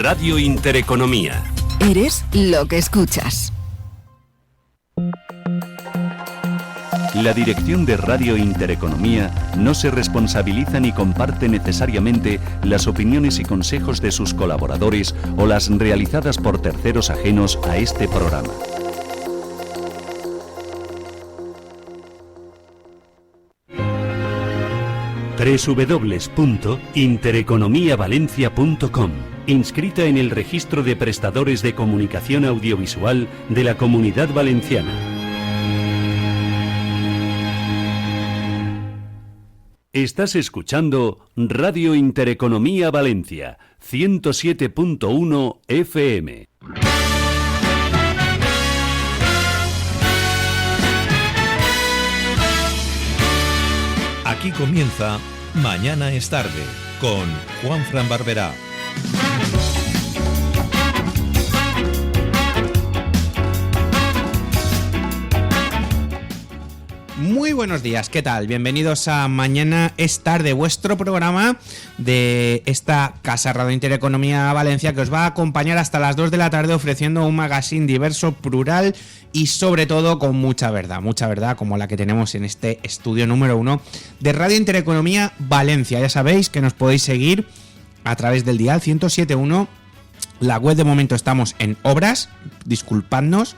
Radio Intereconomía. Eres lo que escuchas. La dirección de Radio Intereconomía no se responsabiliza ni comparte necesariamente las opiniones y consejos de sus colaboradores o las realizadas por terceros ajenos a este programa. www.intereconomiavalencia.com. Inscrita en el registro de prestadores de comunicación audiovisual de la Comunidad Valenciana. Estás escuchando Radio Intereconomía Valencia, 107.1 FM. Aquí comienza Mañana es tarde con Juanfran Barberá. Muy buenos días, ¿qué tal? Bienvenidos a Mañana es tarde, vuestro programa de esta casa Radio Intereconomía Valencia, que os va a acompañar hasta las 2 de la tarde ofreciendo un magazine diverso, plural y sobre todo con mucha verdad como la que tenemos en este estudio número 1 de Radio Intereconomía Valencia. Ya sabéis que nos podéis seguir a través del dial 107.1, la web de momento estamos en obras, disculpadnos,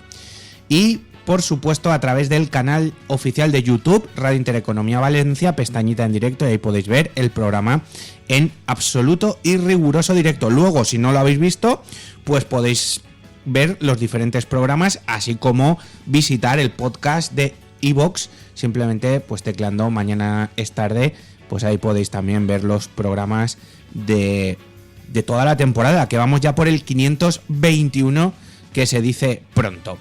y por supuesto a través del canal oficial de YouTube, Radio Intereconomía Valencia, pestañita en directo, y ahí podéis ver el programa en absoluto y riguroso directo. Luego, si no lo habéis visto, pues podéis ver los diferentes programas, así como visitar el podcast de iVoox, simplemente pues tecleando Mañana es tarde, pues ahí podéis también ver los programas de toda la temporada, que vamos ya por el 521, que se dice pronto.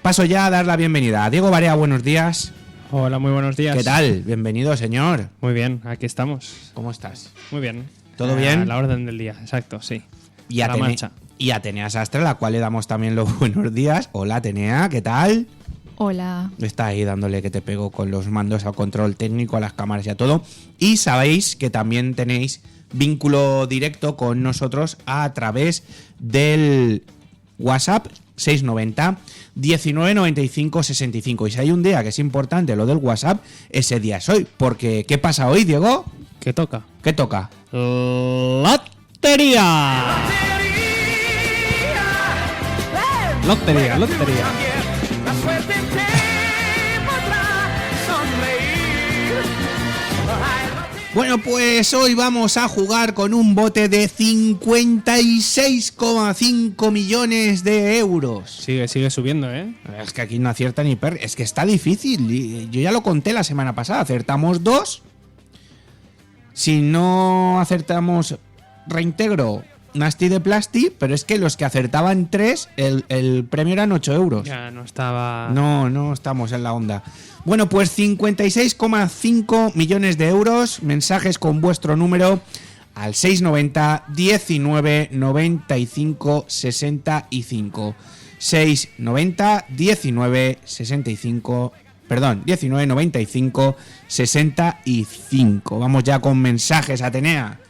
Paso ya a dar la bienvenida a Diego Barea, buenos días. Hola, muy buenos días. ¿Qué tal? Bienvenido, señor. Muy bien, aquí estamos. ¿Cómo estás? Muy bien. ¿Todo bien? A la orden del día, exacto, sí. Y a la marcha. Y a Atenea Sastre, a la cual le damos también los buenos días. Hola, Atenea, ¿qué tal? Hola. Está ahí dándole que te pego con los mandos al control técnico, a las cámaras y a todo. Y sabéis que también tenéis vínculo directo con nosotros a través del WhatsApp 690 19 95 65. Y si hay un día que es importante lo del WhatsApp, ese día es hoy. Porque, ¿qué pasa hoy, Diego? ¿Qué toca? ¿Qué toca? ¡Lotería! ¡Lotería, lotería! Bueno, pues hoy vamos a jugar con un bote de 56,5 millones de euros. Sigue subiendo, ¿eh? Es que aquí no acierta ni perro. Es que está difícil. Yo ya lo conté la semana pasada. Acertamos 2. Si no acertamos, reintegro Nasty de Plasti. Pero es que los que acertaban 3, el premio eran 8 euros. Ya no estaba... No estamos en la onda. Bueno, pues 56,5 millones de euros. Mensajes con vuestro número al 690 19 95 65. 690 19 65. Perdón, 19 95 65. Vamos ya con mensajes, Atenea.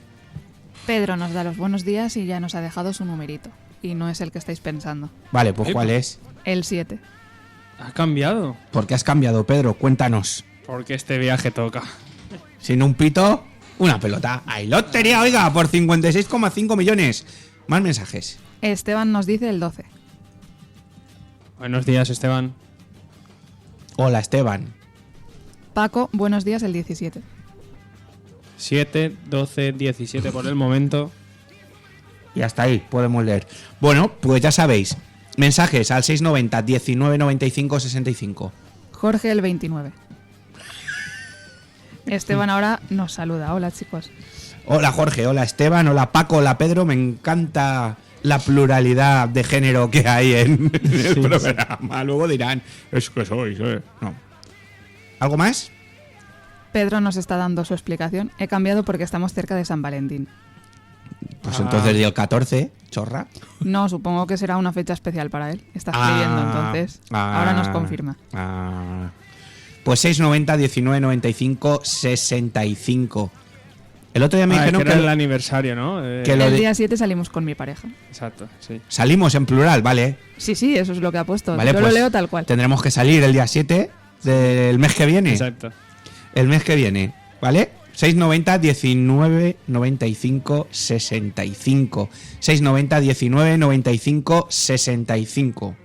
Pedro nos da los buenos días y ya nos ha dejado su numerito. Y no es el que estáis pensando. Vale, pues ¿cuál es? El 7. ¿Ha cambiado? ¿Por qué has cambiado, Pedro? Cuéntanos. Porque este viaje toca. Sin un pito, una pelota. ¡Ay, lotería, oiga! Por 56,5 millones. Más mensajes. Esteban nos dice el 12. Buenos días, Esteban. Hola, Esteban. Paco, buenos días, el 17. 7, 12, 17 por el momento. Y hasta ahí podemos leer. Bueno, pues ya sabéis. Mensajes al 690 19 95 65. Jorge, el 29. Esteban ahora nos saluda. Hola, chicos. Hola, Jorge. Hola, Esteban. Hola, Paco. Hola, Pedro. Me encanta la pluralidad de género que hay en el programa. Luego dirán, es que sois. No. ¿Algo más? Pedro nos está dando su explicación. He cambiado porque estamos cerca de San Valentín. Pues entonces el 14, chorra. No, supongo que será una fecha especial para él. Está escribiendo, entonces. Ahora nos confirma. Pues 690 19 95 65. El otro día me dijeron que era el aniversario, ¿no? El día 7 salimos con mi pareja. Exacto, sí. Salimos en plural, ¿vale? Sí, eso es lo que ha puesto. Vale, yo pues lo leo tal cual. Tendremos que salir el día 7 del mes que viene. Exacto. El mes que viene, ¿vale? 690 19 95 65. 690 19 95 65.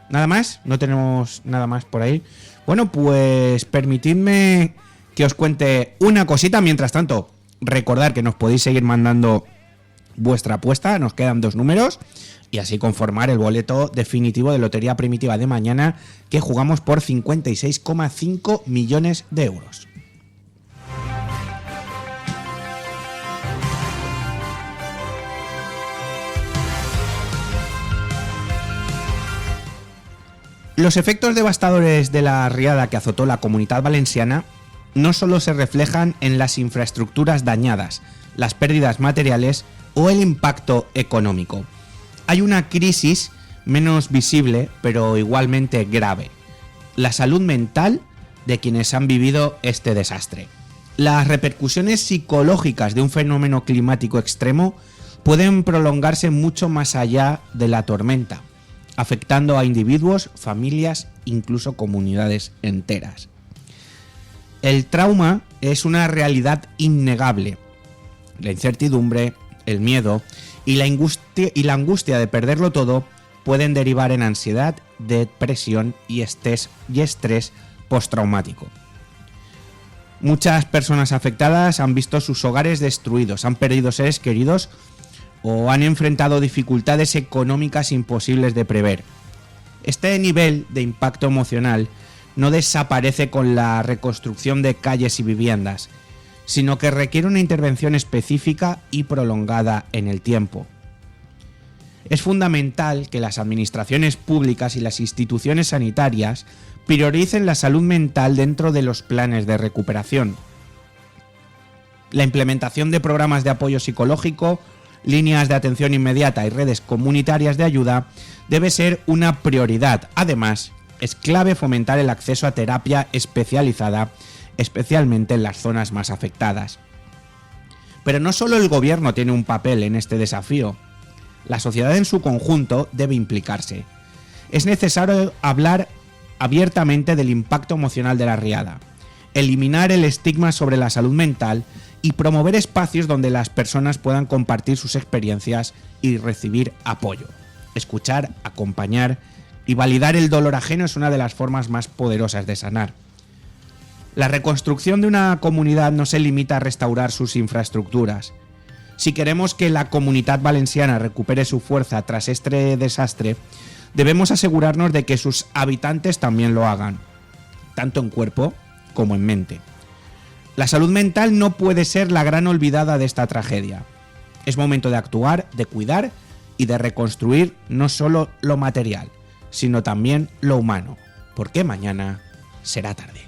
¿Nada más? No tenemos nada más por ahí. Bueno, pues permitidme que os cuente una cosita. Mientras tanto, recordad que nos podéis seguir mandando vuestra apuesta. Nos quedan 2 números. Y así conformar el boleto definitivo de Lotería Primitiva de mañana, que jugamos por 56,5 millones de euros. Los efectos devastadores de la riada que azotó la Comunitat Valenciana no solo se reflejan en las infraestructuras dañadas, las pérdidas materiales o el impacto económico. Hay una crisis menos visible, pero igualmente grave: la salud mental de quienes han vivido este desastre. Las repercusiones psicológicas de un fenómeno climático extremo pueden prolongarse mucho más allá de la tormenta, afectando a individuos, familias, incluso comunidades enteras. El trauma es una realidad innegable. La incertidumbre, el miedo y la angustia de perderlo todo pueden derivar en ansiedad, depresión y estrés postraumático. Muchas personas afectadas han visto sus hogares destruidos, han perdido seres queridos o han enfrentado dificultades económicas imposibles de prever. Este nivel de impacto emocional no desaparece con la reconstrucción de calles y viviendas, sino que requiere una intervención específica y prolongada en el tiempo. Es fundamental que las administraciones públicas y las instituciones sanitarias prioricen la salud mental dentro de los planes de recuperación. La implementación de programas de apoyo psicológico, líneas de atención inmediata y redes comunitarias de ayuda debe ser una prioridad. Además, es clave fomentar el acceso a terapia especializada, especialmente en las zonas más afectadas. Pero no solo el gobierno tiene un papel en este desafío. La sociedad en su conjunto debe implicarse. Es necesario hablar abiertamente del impacto emocional de la riada, eliminar el estigma sobre la salud mental y promover espacios donde las personas puedan compartir sus experiencias y recibir apoyo. Escuchar, acompañar y validar el dolor ajeno es una de las formas más poderosas de sanar. La reconstrucción de una comunidad no se limita a restaurar sus infraestructuras. Si queremos que la Comunitat Valenciana recupere su fuerza tras este desastre, debemos asegurarnos de que sus habitantes también lo hagan, tanto en cuerpo como en mente. La salud mental no puede ser la gran olvidada de esta tragedia. Es momento de actuar, de cuidar y de reconstruir no solo lo material, sino también lo humano, porque mañana será tarde.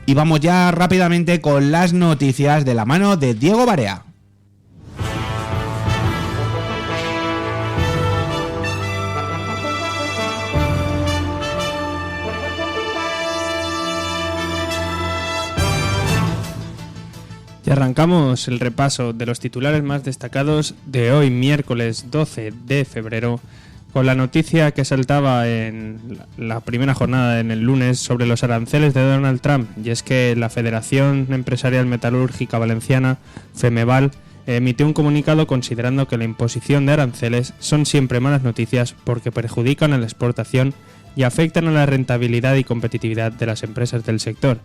Y vamos ya rápidamente con las noticias de la mano de Diego Barea. Y arrancamos el repaso de los titulares más destacados de hoy, miércoles 12 de febrero, con la noticia que saltaba en la primera jornada en el lunes sobre los aranceles de Donald Trump, y es que la Federación Empresarial Metalúrgica Valenciana, FEMEVAL, emitió un comunicado considerando que la imposición de aranceles son siempre malas noticias porque perjudican a la exportación y afectan a la rentabilidad y competitividad de las empresas del sector.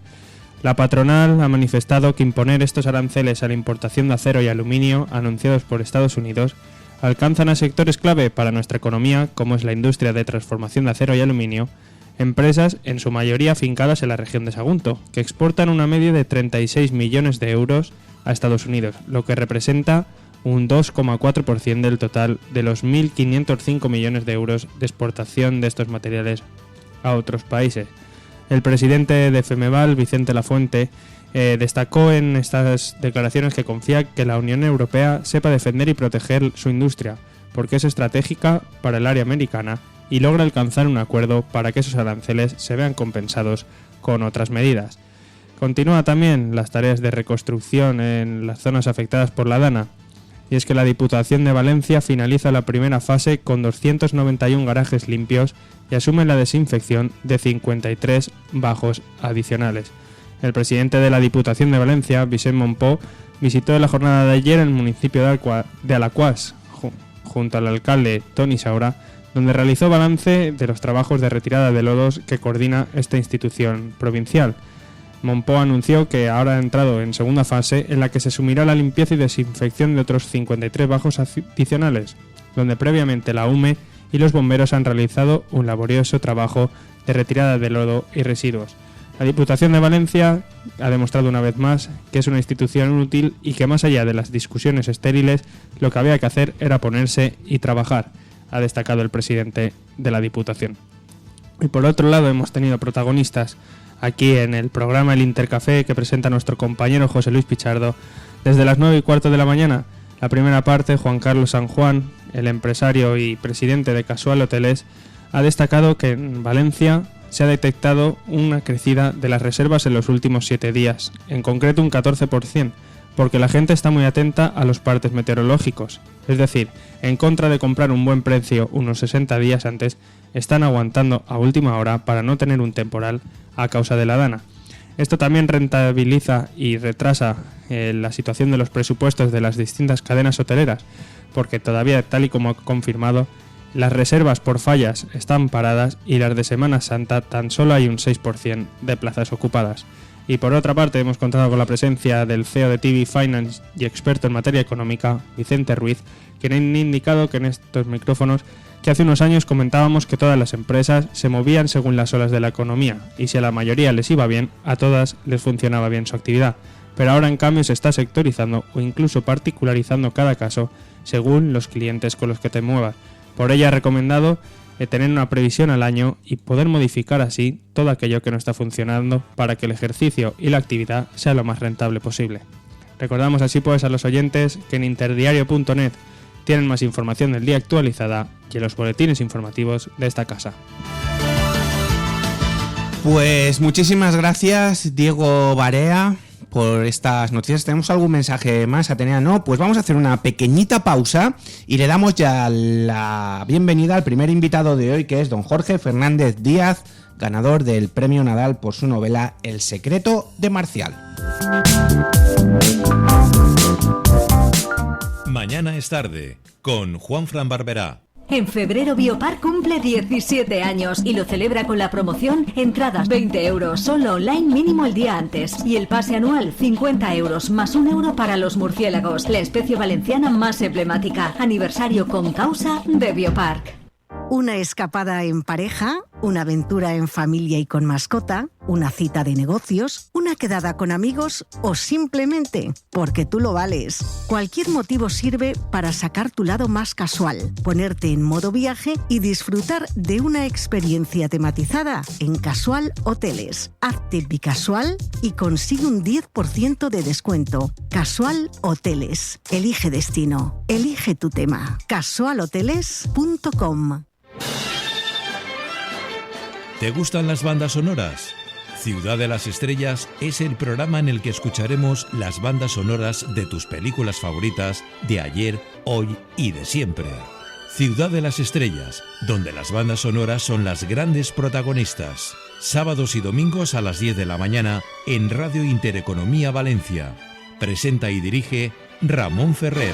La patronal ha manifestado que imponer estos aranceles a la importación de acero y aluminio anunciados por Estados Unidos alcanzan a sectores clave para nuestra economía, como es la industria de transformación de acero y aluminio, empresas en su mayoría afincadas en la región de Sagunto, que exportan una media de 36 millones de euros a Estados Unidos, lo que representa un 2,4% del total de los 1.505 millones de euros de exportación de estos materiales a otros países. El presidente de FEMEVAL, Vicente Lafuente, destacó en estas declaraciones que confía que la Unión Europea sepa defender y proteger su industria, porque es estratégica para el área americana y logra alcanzar un acuerdo para que esos aranceles se vean compensados con otras medidas. Continúa también las tareas de reconstrucción en las zonas afectadas por la Dana. Y es que la Diputación de Valencia finaliza la primera fase con 291 garajes limpios y asume la desinfección de 53 bajos adicionales. El presidente de la Diputación de Valencia, Vicent Monpó, visitó en la jornada de ayer el municipio de Alaquàs, junto al alcalde Toni Saura, donde realizó balance de los trabajos de retirada de lodos que coordina esta institución provincial. Monpó anunció que ahora ha entrado en segunda fase en la que se asumirá la limpieza y desinfección de otros 53 bajos adicionales, donde previamente la UME y los bomberos han realizado un laborioso trabajo de retirada de lodo y residuos. La Diputación de Valencia ha demostrado una vez más que es una institución útil y que más allá de las discusiones estériles, lo que había que hacer era ponerse y trabajar, ha destacado el presidente de la Diputación. Y por otro lado hemos tenido protagonistas aquí en el programa El Intercafé que presenta nuestro compañero José Luis Pichardo. Desde las 9:15 de la mañana, la primera parte, Juan Carlos San Juan, el empresario y presidente de Casual Hoteles, ha destacado que en Valencia se ha detectado una crecida de las reservas en los últimos 7 días, en concreto un 14%, porque la gente está muy atenta a los partes meteorológicos. Es decir, en contra de comprar un buen precio unos 60 días antes, están aguantando a última hora para no tener un temporal a causa de la Dana. Esto también rentabiliza y retrasa la situación de los presupuestos de las distintas cadenas hoteleras, porque todavía, tal y como ha confirmado, las reservas por fallas están paradas y las de Semana Santa tan solo hay un 6% de plazas ocupadas. Y por otra parte hemos contado con la presencia del CEO de TV Finance y experto en materia económica, Vicente Ruiz, quien ha indicado que en estos micrófonos que hace unos años comentábamos que todas las empresas se movían según las olas de la economía y si a la mayoría les iba bien, a todas les funcionaba bien su actividad. Pero ahora en cambio se está sectorizando o incluso particularizando cada caso según los clientes con los que te muevas. Por ello ha recomendado tener una previsión al año y poder modificar así todo aquello que no está funcionando para que el ejercicio y la actividad sea lo más rentable posible. Recordamos así pues a los oyentes que en interdiario.net tienen más información del día actualizada y en los boletines informativos de esta casa. Pues muchísimas gracias, Diego Barea, por estas noticias. ¿Tenemos algún mensaje más, Atenea? No, pues vamos a hacer una pequeñita pausa y le damos ya la bienvenida al primer invitado de hoy, que es don Jorge Fernández Díaz, ganador del Premio Nadal por su novela El secreto de Marcial. Mañana es tarde, con Juanfran Barberá. En febrero Biopark cumple 17 años y lo celebra con la promoción entradas 20 euros, solo online mínimo el día antes. Y el pase anual 50 euros más 1 euro para los murciélagos, la especie valenciana más emblemática. Aniversario con causa de Biopark. Una escapada en pareja, una aventura en familia y con mascota, una cita de negocios, una quedada con amigos o simplemente porque tú lo vales. Cualquier motivo sirve para sacar tu lado más casual, ponerte en modo viaje y disfrutar de una experiencia tematizada en Casual Hoteles. Hazte bicasual y consigue un 10% de descuento. Casual Hoteles. Elige destino. Elige tu tema. casualhoteles.com. ¿Te gustan las bandas sonoras? Ciudad de las Estrellas es el programa en el que escucharemos las bandas sonoras de tus películas favoritas de ayer, hoy y de siempre. Ciudad de las Estrellas, donde las bandas sonoras son las grandes protagonistas. Sábados y domingos a las 10 de la mañana en Radio Intereconomía Valencia. Presenta y dirige Ramón Ferrer.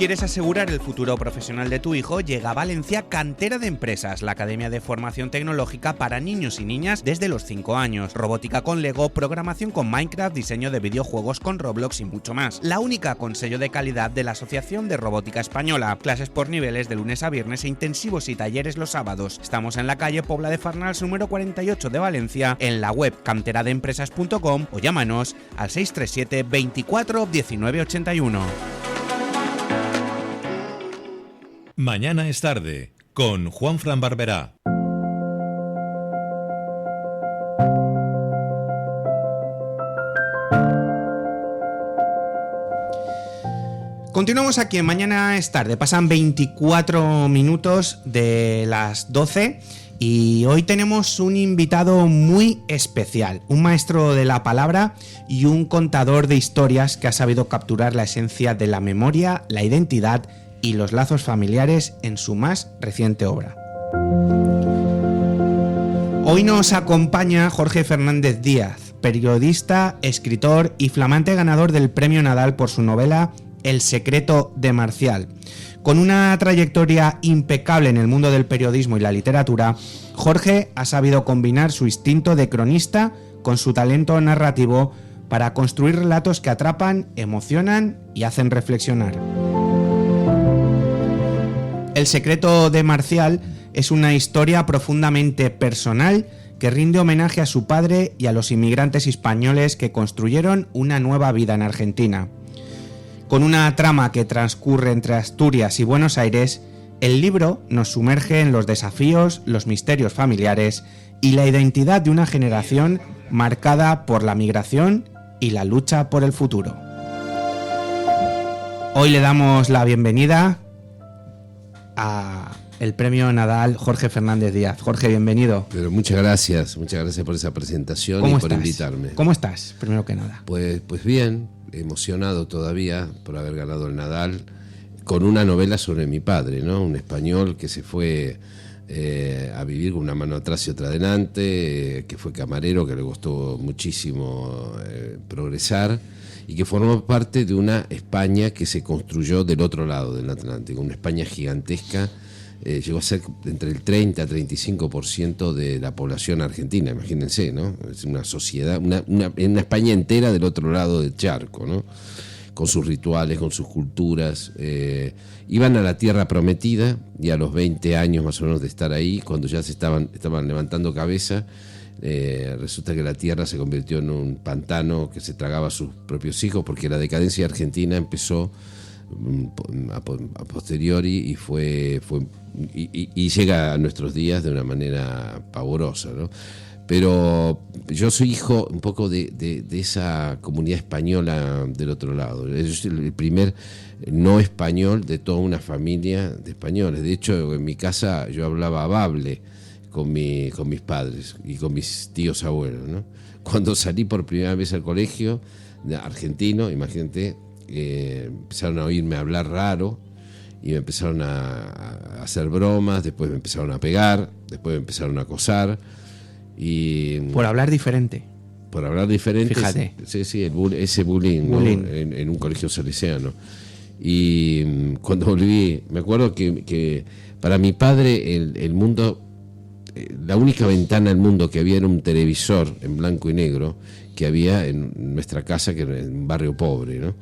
¿Quieres asegurar el futuro profesional de tu hijo? Llega a Valencia Cantera de Empresas, la academia de formación tecnológica para niños y niñas desde los 5 años. Robótica con Lego, programación con Minecraft, diseño de videojuegos con Roblox y mucho más. La única con sello de calidad de la Asociación de Robótica Española. Clases por niveles de lunes a viernes e intensivos y talleres los sábados. Estamos en la calle Pobla de Farnals número 48 de Valencia, en la web canteradeempresas.com o llámanos al 637 24 19 81. Mañana es tarde, con Juanfran Barberá. Continuamos aquí en Mañana es Tarde. Pasan 24 minutos de las 12 y hoy tenemos un invitado muy especial, un maestro de la palabra y un contador de historias que ha sabido capturar la esencia de la memoria, la identidad y los lazos familiares en su más reciente obra. Hoy nos acompaña Jorge Fernández Díaz, periodista, escritor y flamante ganador del Premio Nadal por su novela El secreto de Marcial. Con una trayectoria impecable en el mundo del periodismo y la literatura, Jorge ha sabido combinar su instinto de cronista con su talento narrativo para construir relatos que atrapan, emocionan y hacen reflexionar. El secreto de Marcial es una historia profundamente personal que rinde homenaje a su padre y a los inmigrantes españoles que construyeron una nueva vida en Argentina. Con una trama que transcurre entre Asturias y Buenos Aires, el libro nos sumerge en los desafíos, los misterios familiares y la identidad de una generación marcada por la migración y la lucha por el futuro. Hoy le damos la bienvenida a el Premio Nadal Jorge Fernández Díaz. Jorge, bienvenido. Pero muchas gracias por esa presentación y por invitarme. ¿Cómo estás, primero que nada? Pues bien, emocionado todavía por haber ganado el Nadal con una novela sobre mi padre, ¿no? Un español que se fue a vivir con una mano atrás y otra adelante, que fue camarero, que le costó muchísimo progresar y que formó parte de una España que se construyó del otro lado del Atlántico, una España gigantesca. Llegó a ser entre el 30 a 35% de la población argentina, imagínense, ¿no? Es una sociedad, una España entera del otro lado del charco, ¿no? Con sus rituales, con sus culturas. Iban a la tierra prometida y a los 20 años más o menos de estar ahí, cuando ya estaban levantando cabeza, resulta que la tierra se convirtió en un pantano que se tragaba a sus propios hijos, porque la decadencia argentina empezó a posteriori y llega a nuestros días de una manera pavorosa, ¿no? Pero yo soy hijo un poco de esa comunidad española del otro lado. Yo soy el primer no español de toda una familia de españoles. De hecho, en mi casa yo hablaba bable con mis padres y con mis tíos abuelos, ¿no? Cuando salí por primera vez al colegio argentino, imagínate, empezaron a oírme hablar raro y me empezaron a hacer bromas, después me empezaron a pegar, después me empezaron a acosar y por hablar diferente. Por hablar diferente. Fíjate. Sí, ese bullying, ¿no? En un colegio salesiano. Y cuando volví, me acuerdo que para mi padre el mundo, la única ventana al mundo que había era un televisor en blanco y negro que había en nuestra casa, que era en un barrio pobre, ¿no?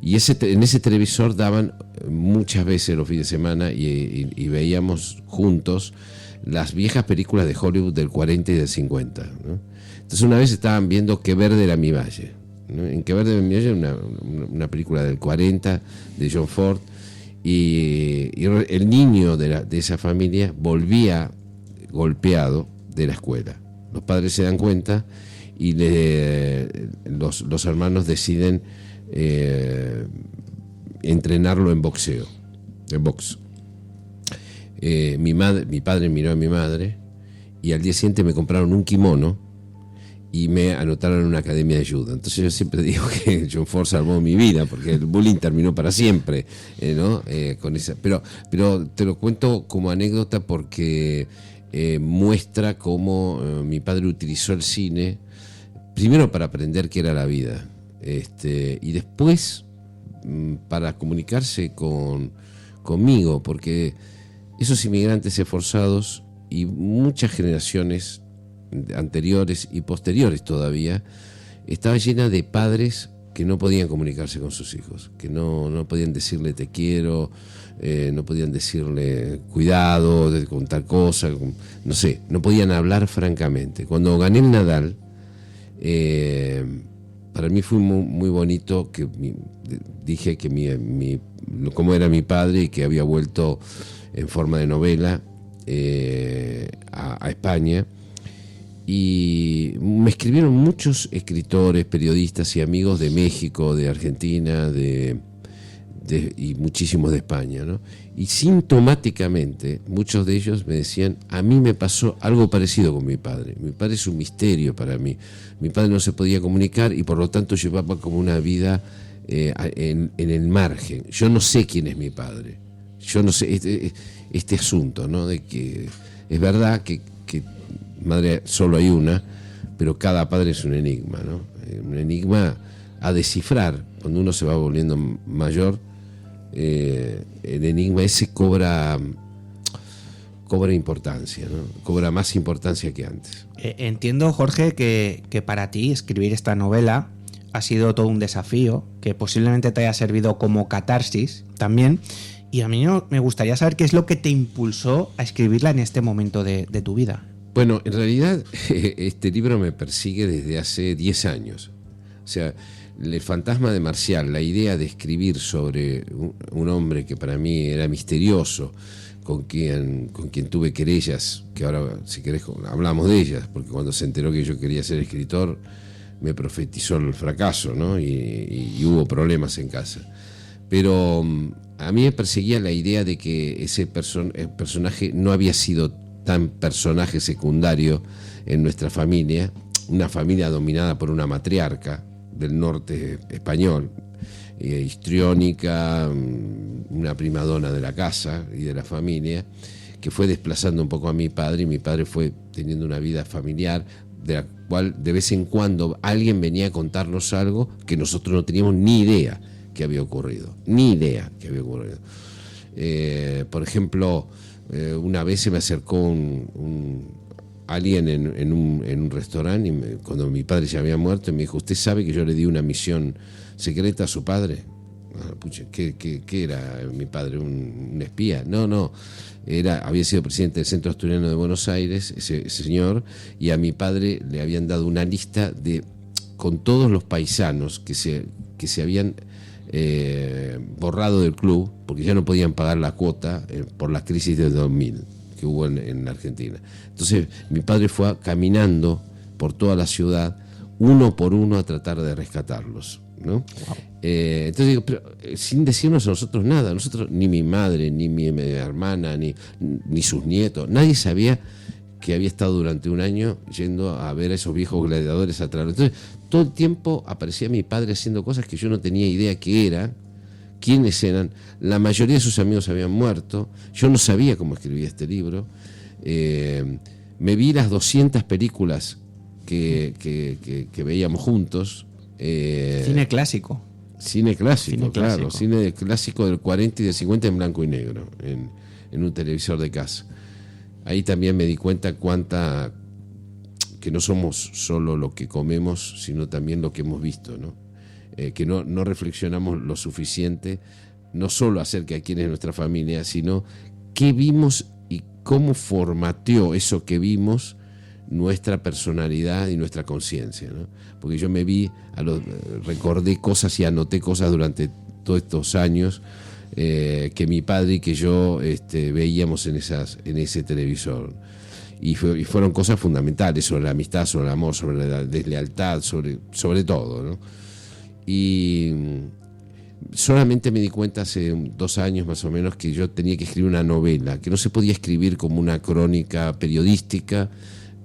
Y en ese televisor daban muchas veces los fines de semana y veíamos juntos las viejas películas de Hollywood del 40 y del 50, ¿no? Entonces una vez estaban viendo Qué verde era mi valle, ¿no? En Qué verde era mi valle, una película del 40 de John Ford, y el niño de esa familia volvía golpeado de la escuela. Los padres se dan cuenta y los hermanos deciden entrenarlo en boxeo, en box. Mi padre miró a mi madre y al día siguiente me compraron un kimono y me anotaron en una academia de judo. Entonces yo siempre digo que John Ford salvó mi vida, porque el bullying terminó para siempre, ¿no? Con esa, pero te lo cuento como anécdota porque muestra cómo mi padre utilizó el cine primero para aprender qué era la vida, y después para comunicarse conmigo, porque esos inmigrantes esforzados y muchas generaciones anteriores y posteriores todavía estaba llena de padres que no podían comunicarse con sus hijos, que no podían decirle te quiero, no podían decirle cuidado con tal cosa, no sé, no podían hablar francamente. Cuando gané el Nadal, para mí fue muy, muy bonito que dije que cómo era mi padre y que había vuelto en forma de novela a España. Y me escribieron muchos escritores, periodistas y amigos de México, de Argentina, de y muchísimos de España, ¿no? Y sintomáticamente muchos de ellos me decían: a mí me pasó algo parecido con mi padre es un misterio para mí, mi padre no se podía comunicar y por lo tanto llevaba como una vida en el margen, yo no sé quién es mi padre, yo no sé este asunto, ¿no? De que es verdad que madre solo hay una, pero cada padre es un enigma, ¿no? Un enigma a descifrar. Cuando uno se va volviendo mayor, el enigma ese cobra importancia, ¿no? Cobra más importancia que antes. Entiendo, Jorge, que para ti escribir esta novela ha sido todo un desafío, que posiblemente te haya servido como catarsis también, y a mí me gustaría saber qué es lo que te impulsó a escribirla en este momento de tu vida. Bueno, en realidad este libro me persigue desde hace 10 años. O sea, el fantasma de Marcial, la idea de escribir sobre un hombre que para mí era misterioso, con quien tuve querellas, que ahora, si querés, hablamos de ellas, porque cuando se enteró que yo quería ser escritor, me profetizó el fracaso, ¿no? Y hubo problemas en casa. Pero a mí me perseguía la idea de que ese personaje no había sido tan personaje secundario en nuestra familia, una familia dominada por una matriarca del norte español, histriónica, una primadona de la casa y de la familia, que fue desplazando un poco a mi padre, y mi padre fue teniendo una vida familiar de la cual de vez en cuando alguien venía a contarnos algo que nosotros no teníamos ni idea que había ocurrido, por ejemplo, una vez se me acercó alguien en un restaurante, y cuando mi padre ya había muerto, y me dijo: ¿usted sabe que yo le di una misión secreta a su padre? Pucha, ¿qué era mi padre? ¿Un espía? No, había sido presidente del Centro Asturiano de Buenos Aires, ese señor, y a mi padre le habían dado una lista con todos los paisanos que se habían borrado del club porque ya no podían pagar la cuota por la crisis del 2000 que hubo en la Argentina. Entonces mi padre fue caminando por toda la ciudad, uno por uno, a tratar de rescatarlos, ¿no? Wow. Entonces digo, pero sin decirnos a nosotros nada, nosotros, ni mi madre, ni mi hermana, ni sus nietos, nadie sabía que había estado durante un año yendo a ver a esos viejos gladiadores atrás. Entonces todo el tiempo aparecía mi padre haciendo cosas que yo no tenía idea qué eran, quiénes eran. La mayoría de sus amigos habían muerto, yo no sabía cómo escribía este libro. Me vi las 200 películas que veíamos juntos. Cine clásico. Cine clásico, claro. Cine clásico del 40 y del 50 en blanco y negro, en un televisor de casa. Ahí también me di cuenta que no somos solo lo que comemos, sino también lo que hemos visto, ¿no? Que no reflexionamos lo suficiente, no solo acerca de quién es nuestra familia, sino qué vimos y cómo formateó eso que vimos nuestra personalidad y nuestra conciencia, ¿no? Porque yo me recordé cosas y anoté cosas durante todos estos años que mi padre y que yo veíamos en ese televisor. Y fueron cosas fundamentales sobre la amistad, sobre el amor, sobre la deslealtad, sobre todo, ¿no? Y solamente me di cuenta hace 2 años más o menos que yo tenía que escribir una novela, que no se podía escribir como una crónica periodística,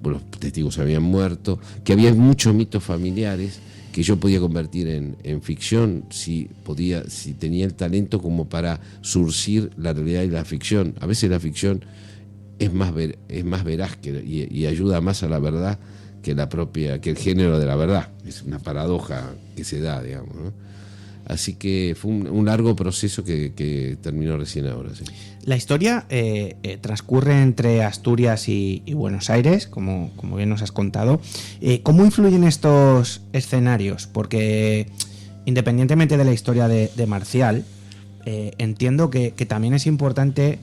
los testigos habían muerto, que había muchos mitos familiares que yo podía convertir en ficción si tenía el talento como para surcir la realidad y la ficción. A veces la ficción es más veraz y ayuda más a la verdad que el género de la verdad. Es una paradoja que se da, digamos, ¿no? Así que fue un largo proceso que terminó recién ahora, sí. La historia transcurre entre Asturias y Buenos Aires, como bien nos has contado. ¿Cómo influyen estos escenarios? Porque independientemente de la historia de Marcial, entiendo que también es importante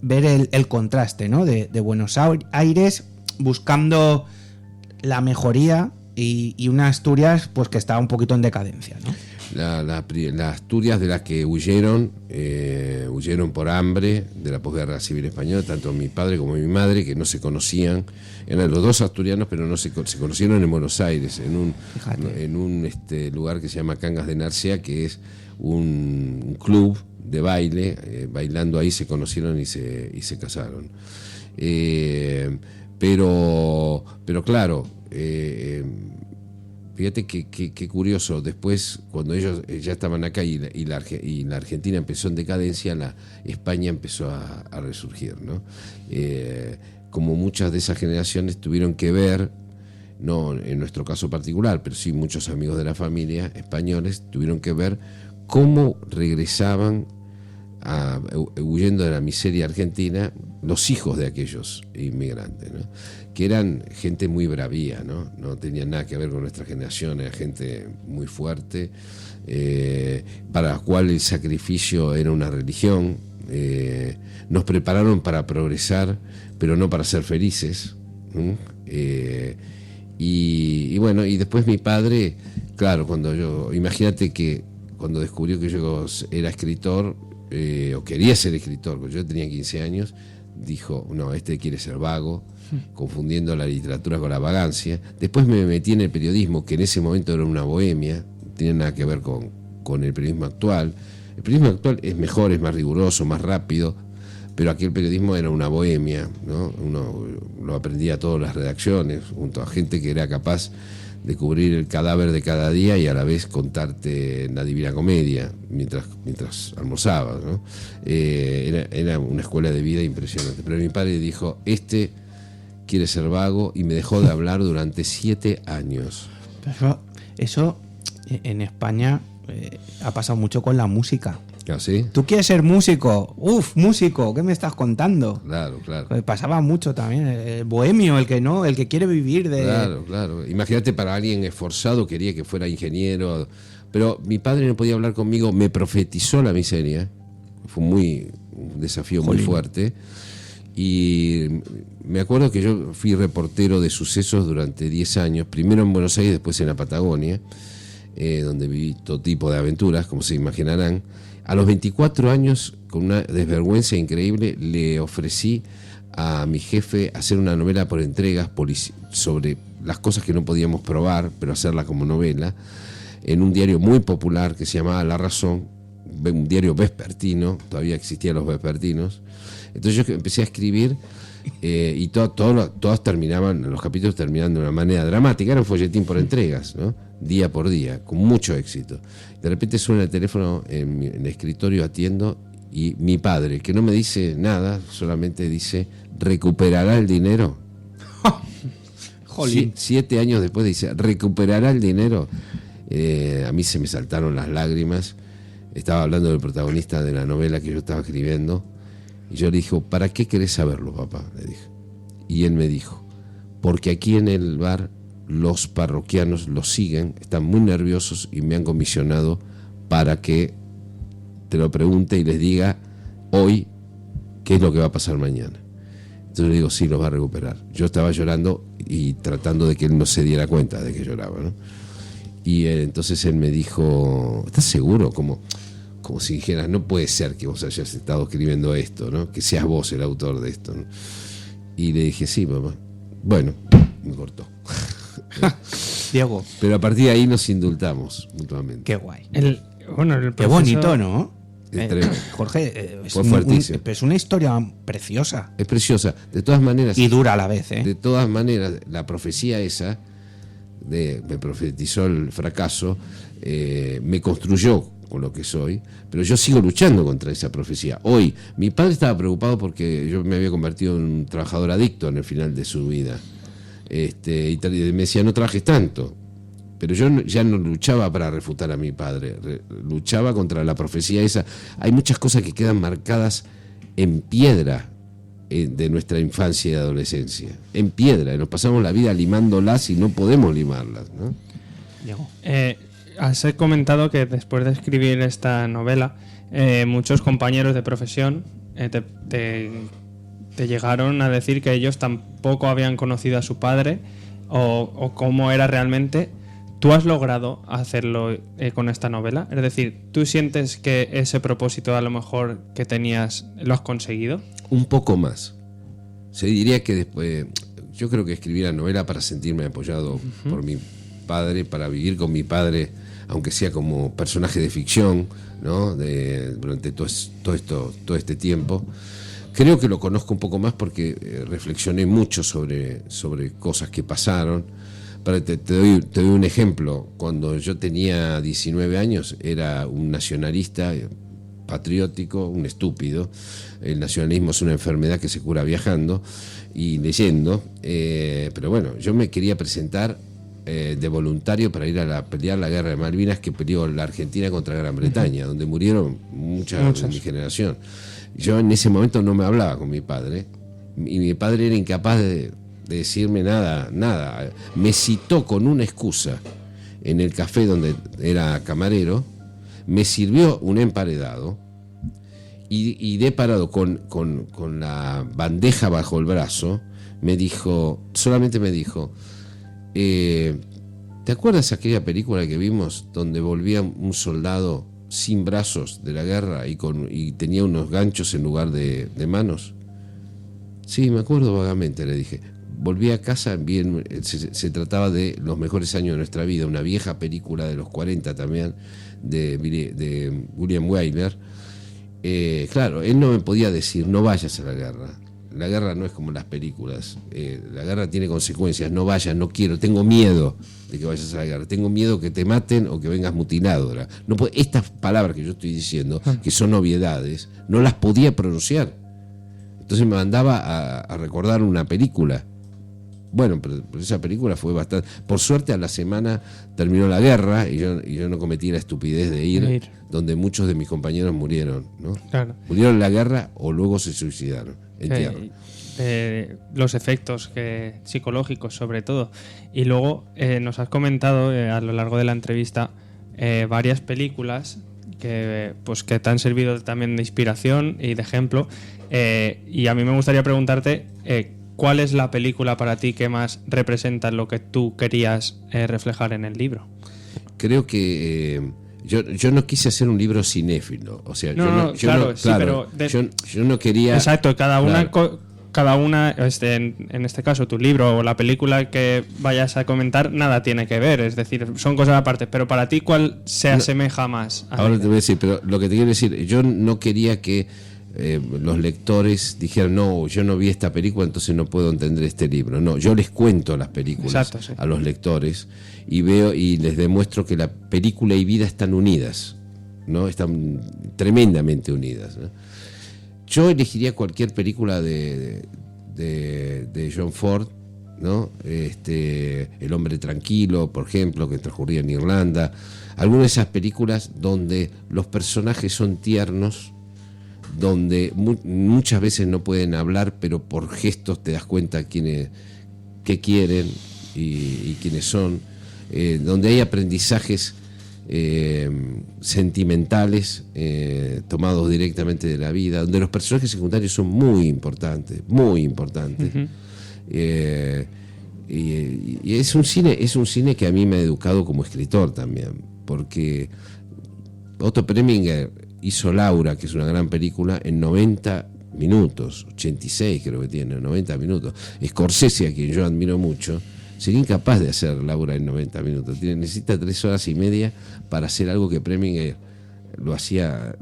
ver el contraste, ¿no? de Buenos Aires buscando la mejoría y una Asturias pues que está un poquito en decadencia, ¿no? La Asturias de las que huyeron por hambre de la posguerra civil española, tanto mi padre como mi madre, que no se conocían, eran los dos asturianos, pero no se conocieron en Buenos Aires, en un lugar que se llama Cangas de Narcea, que es un club de baile, bailando ahí se conocieron y se casaron. Pero claro, fíjate que curioso, después cuando ellos ya estaban acá y la Argentina empezó en decadencia, la España empezó a resurgir, ¿no? Como muchas de esas generaciones tuvieron que ver, no en nuestro caso particular, pero sí muchos amigos de la familia españoles tuvieron que ver cómo regresaban huyendo de la miseria argentina los hijos de aquellos inmigrantes, ¿no? Que eran gente muy bravía, no tenían nada que ver con nuestra generación, era gente muy fuerte, para la cual el sacrificio era una religión. Nos prepararon para progresar, pero no para ser felices, ¿no? Y bueno, y después mi padre, claro, imagínate que cuando descubrió que yo era escritor, o quería ser escritor, cuando yo tenía 15 años, dijo, no, este quiere ser vago, confundiendo la literatura con la vagancia. Después me metí en el periodismo, que en ese momento era una bohemia, no tenía nada que ver con el periodismo actual. El periodismo actual es mejor, es más riguroso, más rápido, pero aquel periodismo era una bohemia, ¿no? Uno lo aprendía a todas las redacciones, junto a gente que era capaz de cubrir el cadáver de cada día y a la vez contarte la Divina Comedia mientras almorzabas, ¿no? Era una escuela de vida impresionante. Pero mi padre dijo, este quiere ser vago, y me dejó de hablar durante 7 años. Pero eso en España ha pasado mucho con la música. ¿Ah, sí? ¿Tú quieres ser músico? Uf, músico, ¿qué me estás contando? Claro. Pues pasaba mucho también, el bohemio, el que quiere vivir de... Claro. Imagínate, para alguien esforzado quería que fuera ingeniero, pero mi padre no podía hablar conmigo, me profetizó la miseria, fue un desafío muy fuerte, y me acuerdo que yo fui reportero de sucesos durante 10 años, primero en Buenos Aires, después en la Patagonia, donde viví todo tipo de aventuras, como se imaginarán. A los 24 años, con una desvergüenza increíble, le ofrecí a mi jefe hacer una novela por entregas sobre las cosas que no podíamos probar, pero hacerla como novela, en un diario muy popular que se llamaba La Razón, un diario vespertino, todavía existían los vespertinos. Entonces yo empecé a escribir y todos terminaban, los capítulos terminaban de una manera dramática, era un folletín por entregas, ¿no? Día por día, con mucho éxito. De repente suena el teléfono en el escritorio, atiendo, y mi padre, que no me dice nada, solamente dice, ¿recuperará el dinero? 7 años después dice, ¿recuperará el dinero? A mí se me saltaron las lágrimas. Estaba hablando del protagonista de la novela que yo estaba escribiendo, y yo le dije, ¿para qué querés saberlo, papá? Le dije. Y él me dijo, porque aquí en el bar los parroquianos lo siguen, están muy nerviosos y me han comisionado para que te lo pregunte y les diga hoy qué es lo que va a pasar mañana. Entonces le digo, sí, los va a recuperar. Yo estaba llorando y tratando de que él no se diera cuenta de que lloraba, ¿no? Y entonces él me dijo, ¿estás seguro? Como si dijeras, no puede ser que vos hayas estado escribiendo esto, ¿no? Que seas vos el autor de esto, ¿no? Y le dije, sí, papá. Bueno, me cortó. Diego. Pero a partir de ahí nos indultamos mutuamente. Qué guay. Qué bonito, ¿no? Jorge, es una historia preciosa. Es preciosa. De todas maneras. Y dura a la vez, ¿eh? De todas maneras, la profecía esa, me profetizó el fracaso, me construyó con lo que soy, pero yo sigo luchando contra esa profecía. Hoy, mi padre estaba preocupado porque yo me había convertido en un trabajador adicto en el final de su vida. Y me decía, no trabajes tanto. Pero yo ya no luchaba para refutar a mi padre, luchaba contra la profecía esa. Hay muchas cosas que quedan marcadas en piedra de nuestra infancia y adolescencia. En piedra, nos pasamos la vida limándolas y no podemos limarlas, ¿no? Has comentado que después de escribir esta novela, muchos compañeros de profesión te llegaron a decir que ellos tampoco habían conocido a su padre o cómo era realmente. ¿Tú has logrado hacerlo con esta novela? Es decir, ¿tú sientes que ese propósito a lo mejor que tenías lo has conseguido? Un poco más. Se diría que después, yo creo que escribí la novela para sentirme apoyado por mi padre, para vivir con mi padre aunque sea como personaje de ficción, ¿no? Durante todo este tiempo. Creo que lo conozco un poco más porque reflexioné mucho sobre cosas que pasaron. Te doy un ejemplo. Cuando yo tenía 19 años era un nacionalista patriótico, un estúpido. El nacionalismo es una enfermedad que se cura viajando y leyendo. Pero bueno, yo me quería presentar de voluntario para ir a pelear la guerra de Malvinas que peleó la Argentina contra Gran Bretaña, donde murieron muchas de mi generación. Yo en ese momento no me hablaba con mi padre y mi padre era incapaz de decirme nada. Me citó con una excusa en el café donde era camarero, me sirvió un emparedado y de parado con la bandeja bajo el brazo, solamente me dijo, ¿te acuerdas aquella película que vimos donde volvía un soldado sin brazos de la guerra y tenía unos ganchos en lugar de manos? Sí, me acuerdo vagamente, le dije. Volví a casa, se trataba de Los mejores años de nuestra vida, una vieja película de los 40 también, de William Wyler. Claro, él no me podía decir, no vayas a la guerra. La guerra no es como las películas. La guerra tiene consecuencias, no vayas, no quiero, tengo miedo de que vayas a la guerra, tengo miedo que te maten o que vengas mutilado. No, estas palabras que yo estoy diciendo, que son obviedades, no las podía pronunciar. Entonces me mandaba a recordar una película. Bueno, pero esa película fue bastante... Por suerte a la semana terminó la guerra y yo no cometí la estupidez de ir donde muchos de mis compañeros murieron, ¿no? Claro. Murieron en la guerra o luego se suicidaron en tierra. Los efectos psicológicos sobre todo. Y luego nos has comentado a lo largo de la entrevista varias películas que te han servido también de inspiración y de ejemplo. Y a mí me gustaría preguntarte... ¿cuál es la película para ti que más representa lo que tú querías reflejar en el libro? Creo que yo no quise hacer un libro cinéfilo. O sea, yo no quería... Exacto, cada una en este caso tu libro o la película que vayas a comentar, nada tiene que ver. Es decir, son cosas aparte. Pero para ti, ¿cuál se asemeja más? Ahora te voy a decir, pero lo que te quiero decir, yo no quería que los lectores dijeran, no, yo no vi esta película, entonces no puedo entender este libro. No, yo les cuento las películas a los lectores y veo y les demuestro que la película y vida están unidas, ¿no? Están tremendamente unidas, ¿no? Yo elegiría cualquier película de John Ford, ¿no? El hombre tranquilo, por ejemplo, que transcurría en Irlanda. Algunas de esas películas donde los personajes son tiernos, donde muchas veces no pueden hablar, pero por gestos te das cuenta qué quieren y quiénes son, donde hay aprendizajes sentimentales tomados directamente de la vida, donde los personajes secundarios son muy importantes. Uh-huh. Y es un cine que a mí me ha educado como escritor también, porque Otto Preminger hizo Laura, que es una gran película, en 90 minutos, 86 creo que tiene, 90 minutos. Scorsese, a quien yo admiro mucho, sería incapaz de hacer Laura en 90 minutos. Necesita 3 horas y media para hacer algo que Preminger lo hacía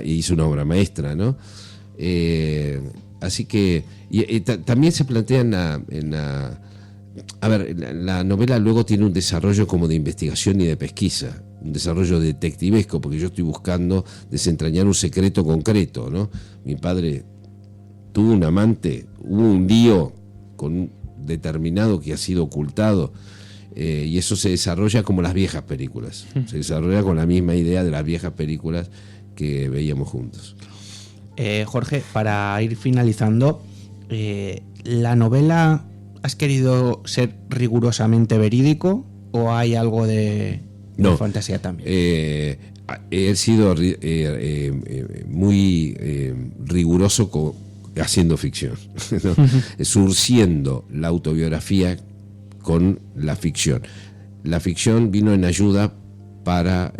y hizo una obra maestra, ¿no? Así que también se plantea la novela luego tiene un desarrollo como de investigación y de pesquisa, un desarrollo detectivesco, porque yo estoy buscando desentrañar un secreto concreto, ¿no? Mi padre tuvo un amante, hubo un lío con un determinado que ha sido ocultado, y eso se desarrolla como las viejas películas, se desarrolla con la misma idea de las viejas películas que veíamos juntos. Jorge, para ir finalizando, ¿la novela has querido ser rigurosamente verídico o hay algo de fantasía también? He sido muy riguroso haciendo ficción, ¿no? Surciendo la autobiografía con la ficción. La ficción vino en ayuda para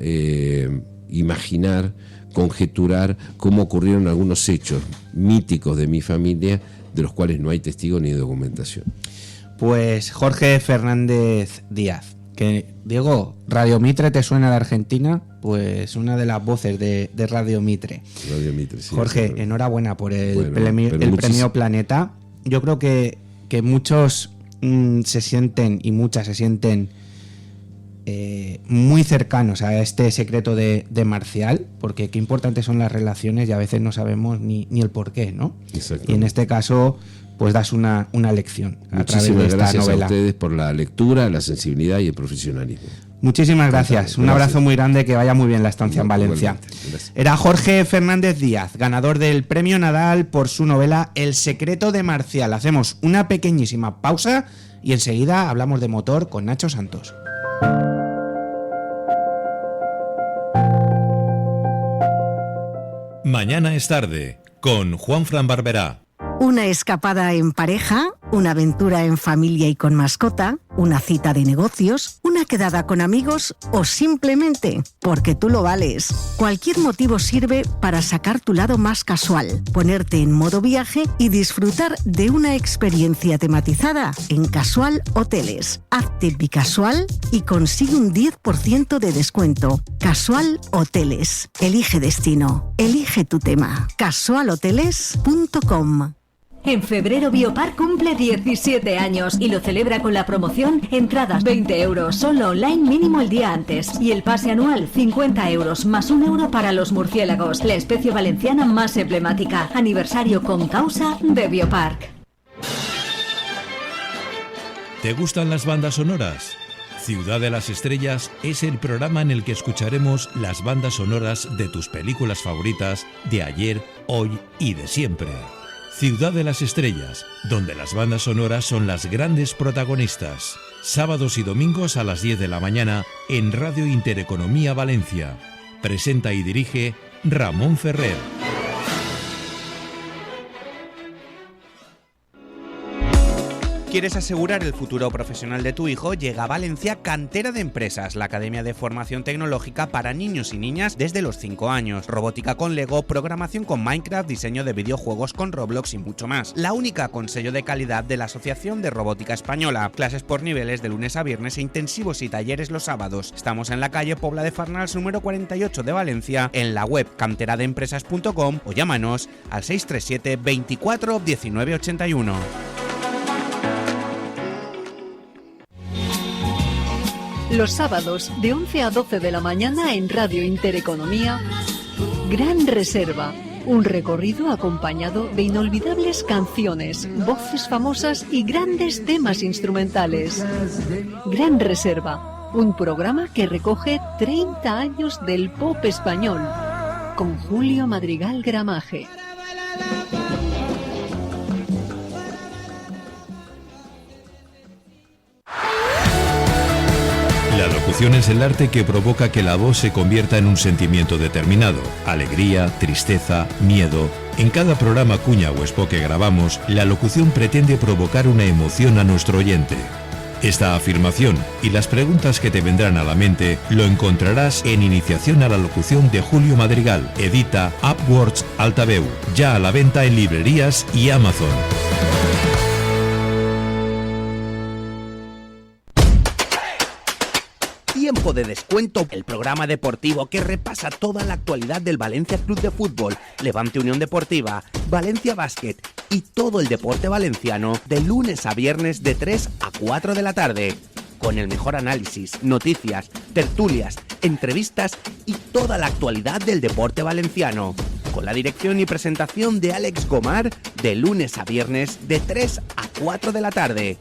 imaginar, conjeturar cómo ocurrieron algunos hechos míticos de mi familia, de los cuales no hay testigo ni documentación. Pues Jorge Fernández Díaz, Que, Diego, Radio Mitre te suena de Argentina, pues una de las voces de Radio Mitre. Radio Mitre, sí. Jorge, enhorabuena por el premio Planeta. Yo creo que muchos se sienten y muchas se sienten muy cercanos a este secreto de Marcial, porque qué importantes son las relaciones y a veces no sabemos ni el por qué, ¿no? Y en este caso, pues das una lección a través de esta gracias novela. A ustedes por la lectura, la sensibilidad y el profesionalismo. Muchísimas gracias. Un abrazo muy grande, que vaya muy bien la estancia en Valencia. Era Jorge Fernández Díaz, ganador del Premio Nadal por su novela El secreto de Marcial. Hacemos una pequeñísima pausa y enseguida hablamos de motor con Nacho Santos. Mañana es tarde, con Juanfran Barberá. Una escapada en pareja, una aventura en familia y con mascota, una cita de negocios, una quedada con amigos o simplemente porque tú lo vales. Cualquier motivo sirve para sacar tu lado más casual, ponerte en modo viaje y disfrutar de una experiencia tematizada en Casual Hoteles. Hazte bicasual y consigue un 10% de descuento. Casual Hoteles. Elige destino. Elige tu tema. casualhoteles.com. En febrero Biopark cumple 17 años y lo celebra con la promoción entradas 20 euros, solo online mínimo el día antes. Y el pase anual 50 euros más €1 para los murciélagos, la especie valenciana más emblemática. Aniversario con causa de Biopark. ¿Te gustan las bandas sonoras? Ciudad de las Estrellas es el programa en el que escucharemos las bandas sonoras de tus películas favoritas de ayer, hoy y de siempre. Ciudad de las Estrellas, donde las bandas sonoras son las grandes protagonistas. Sábados y domingos a las 10 de la mañana en Radio Intereconomía Valencia. Presenta y dirige Ramón Ferrer. ¿Quieres asegurar el futuro profesional de tu hijo? Llega a Valencia Cantera de Empresas, la academia de formación tecnológica para niños y niñas desde los 5 años. Robótica con Lego, programación con Minecraft, diseño de videojuegos con Roblox y mucho más. La única con sello de calidad de la Asociación de Robótica Española. Clases por niveles de lunes a viernes e intensivos y talleres los sábados. Estamos en la calle Pobla de Farnals número 48 de Valencia, en la web canteradeempresas.com o llámanos al 637 24 19 81. Los sábados de 11 a 12 de la mañana en Radio Intereconomía, Gran Reserva, un recorrido acompañado de inolvidables canciones, voces famosas y grandes temas instrumentales. Gran Reserva, un programa que recoge 30 años del pop español, con Julio Madrigal Gramaje. La locución es el arte que provoca que la voz se convierta en un sentimiento determinado. Alegría, tristeza, miedo. En cada programa, cuña o spot que grabamos, la locución pretende provocar una emoción a nuestro oyente. Esta afirmación y las preguntas que te vendrán a la mente lo encontrarás en Iniciación a la locución de Julio Madrigal. Edita Upwords Altaveu. Ya a la venta en librerías y Amazon. Tiempo de descuento, el programa deportivo que repasa toda la actualidad del Valencia Club de Fútbol, Levante Unión Deportiva, Valencia Básquet y todo el deporte valenciano de lunes a viernes de 3 a 4 de la tarde. Con el mejor análisis, noticias, tertulias, entrevistas y toda la actualidad del deporte valenciano. Con la dirección y presentación de Alex Gomar de lunes a viernes de 3 a 4 de la tarde.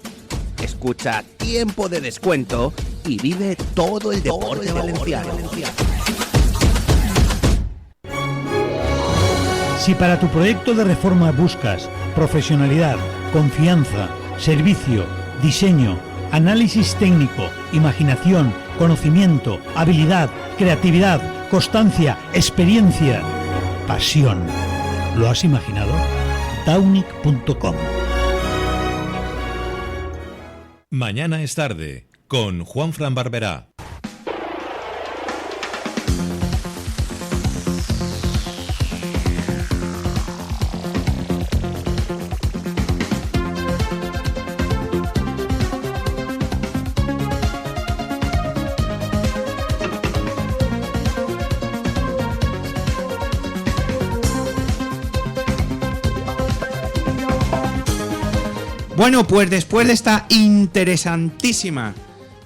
Escucha Tiempo de Descuento y vive todo el deporte valenciano. Si para tu proyecto de reforma buscas profesionalidad, confianza, servicio, diseño, análisis técnico, imaginación, conocimiento, habilidad, creatividad, constancia, experiencia, pasión, ¿lo has imaginado? Taunic.com. Mañana es tarde, con Juanfran Barberá. Bueno, pues después de esta interesantísima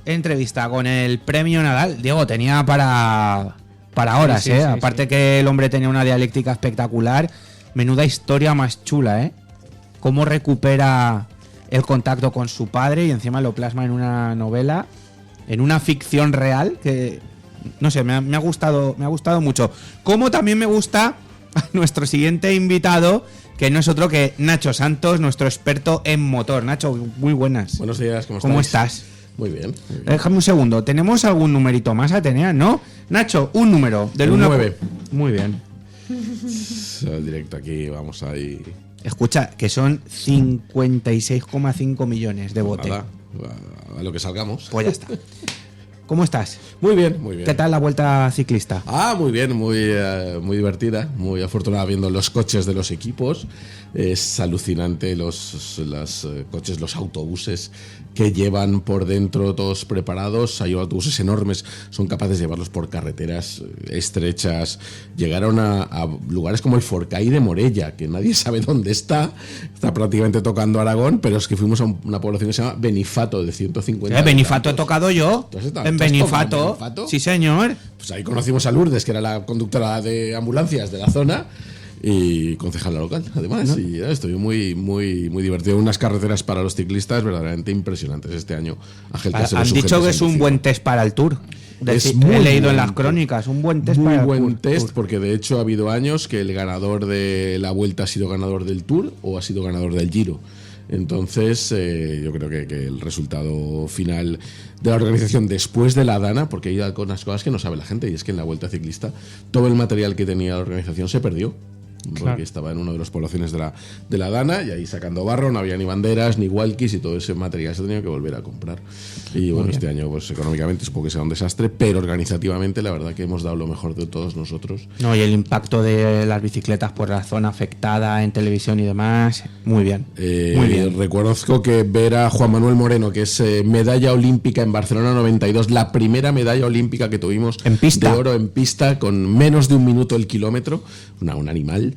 entrevista con el premio Nadal, Diego, tenía para horas, Sí, aparte que el hombre tenía una dialéctica espectacular, menuda historia más chula, Cómo recupera el contacto con su padre y encima lo plasma en una novela, en una ficción real que, no sé, me ha gustado mucho. Como también me gusta a nuestro siguiente invitado, que no es otro que Nacho Santos, nuestro experto en motor. Nacho, muy buenas. Buenos días, ¿Cómo estás? Muy bien. Déjame un segundo. ¿Tenemos algún numerito más, Atenea? ¿No? Nacho, un número. Del 1 9. Muy bien. El directo aquí, vamos ahí. Escucha, que son 56,5 millones de bote. Nada, a lo que salgamos. Pues ya está. ¿Cómo estás? Muy bien, muy bien. ¿Qué tal la vuelta ciclista? Muy bien, muy divertida, muy afortunada viendo los coches de los equipos. Es alucinante los coches, los autobuses que llevan por dentro todos preparados. Hay autobuses enormes, son capaces de llevarlos por carreteras estrechas. Llegaron a lugares como el Forcai de Morella, que nadie sabe dónde está prácticamente tocando Aragón, pero es que fuimos a una población que se llama Benifato, de 150. Benifato he tocado yo. En Benifato. Sí, señor. Pues ahí conocimos a Lourdes, que era la conductora de ambulancias de la zona y concejala local, además. Y estoy muy, muy, muy divertido. Unas carreteras para los ciclistas verdaderamente impresionantes este año. Han dicho que es un buen test para el Tour. He leído en las crónicas, un buen test para el Tour. Muy buen test, porque de hecho ha habido años que el ganador de la Vuelta ha sido ganador del Tour o ha sido ganador del Giro. Entonces, yo creo que el resultado final de la organización después de la Dana, porque hay algunas cosas que no sabe la gente, y es que en la Vuelta Ciclista todo el material que tenía la organización se perdió. Porque estaba en una de las poblaciones de la Dana y ahí sacando barro, no había ni banderas, ni walkies y todo ese material se tenía que volver a comprar. Y bueno, este año pues económicamente supongo que será un desastre, pero organizativamente la verdad que hemos dado lo mejor de todos nosotros. No, y el impacto de las bicicletas por la zona afectada en televisión y demás, muy bien. Muy bien. Reconozco que ver a Juan Manuel Moreno, que es medalla olímpica en Barcelona 92, la primera medalla olímpica que tuvimos en pista, de oro en pista, con menos de 1 minuto el kilómetro, un animal.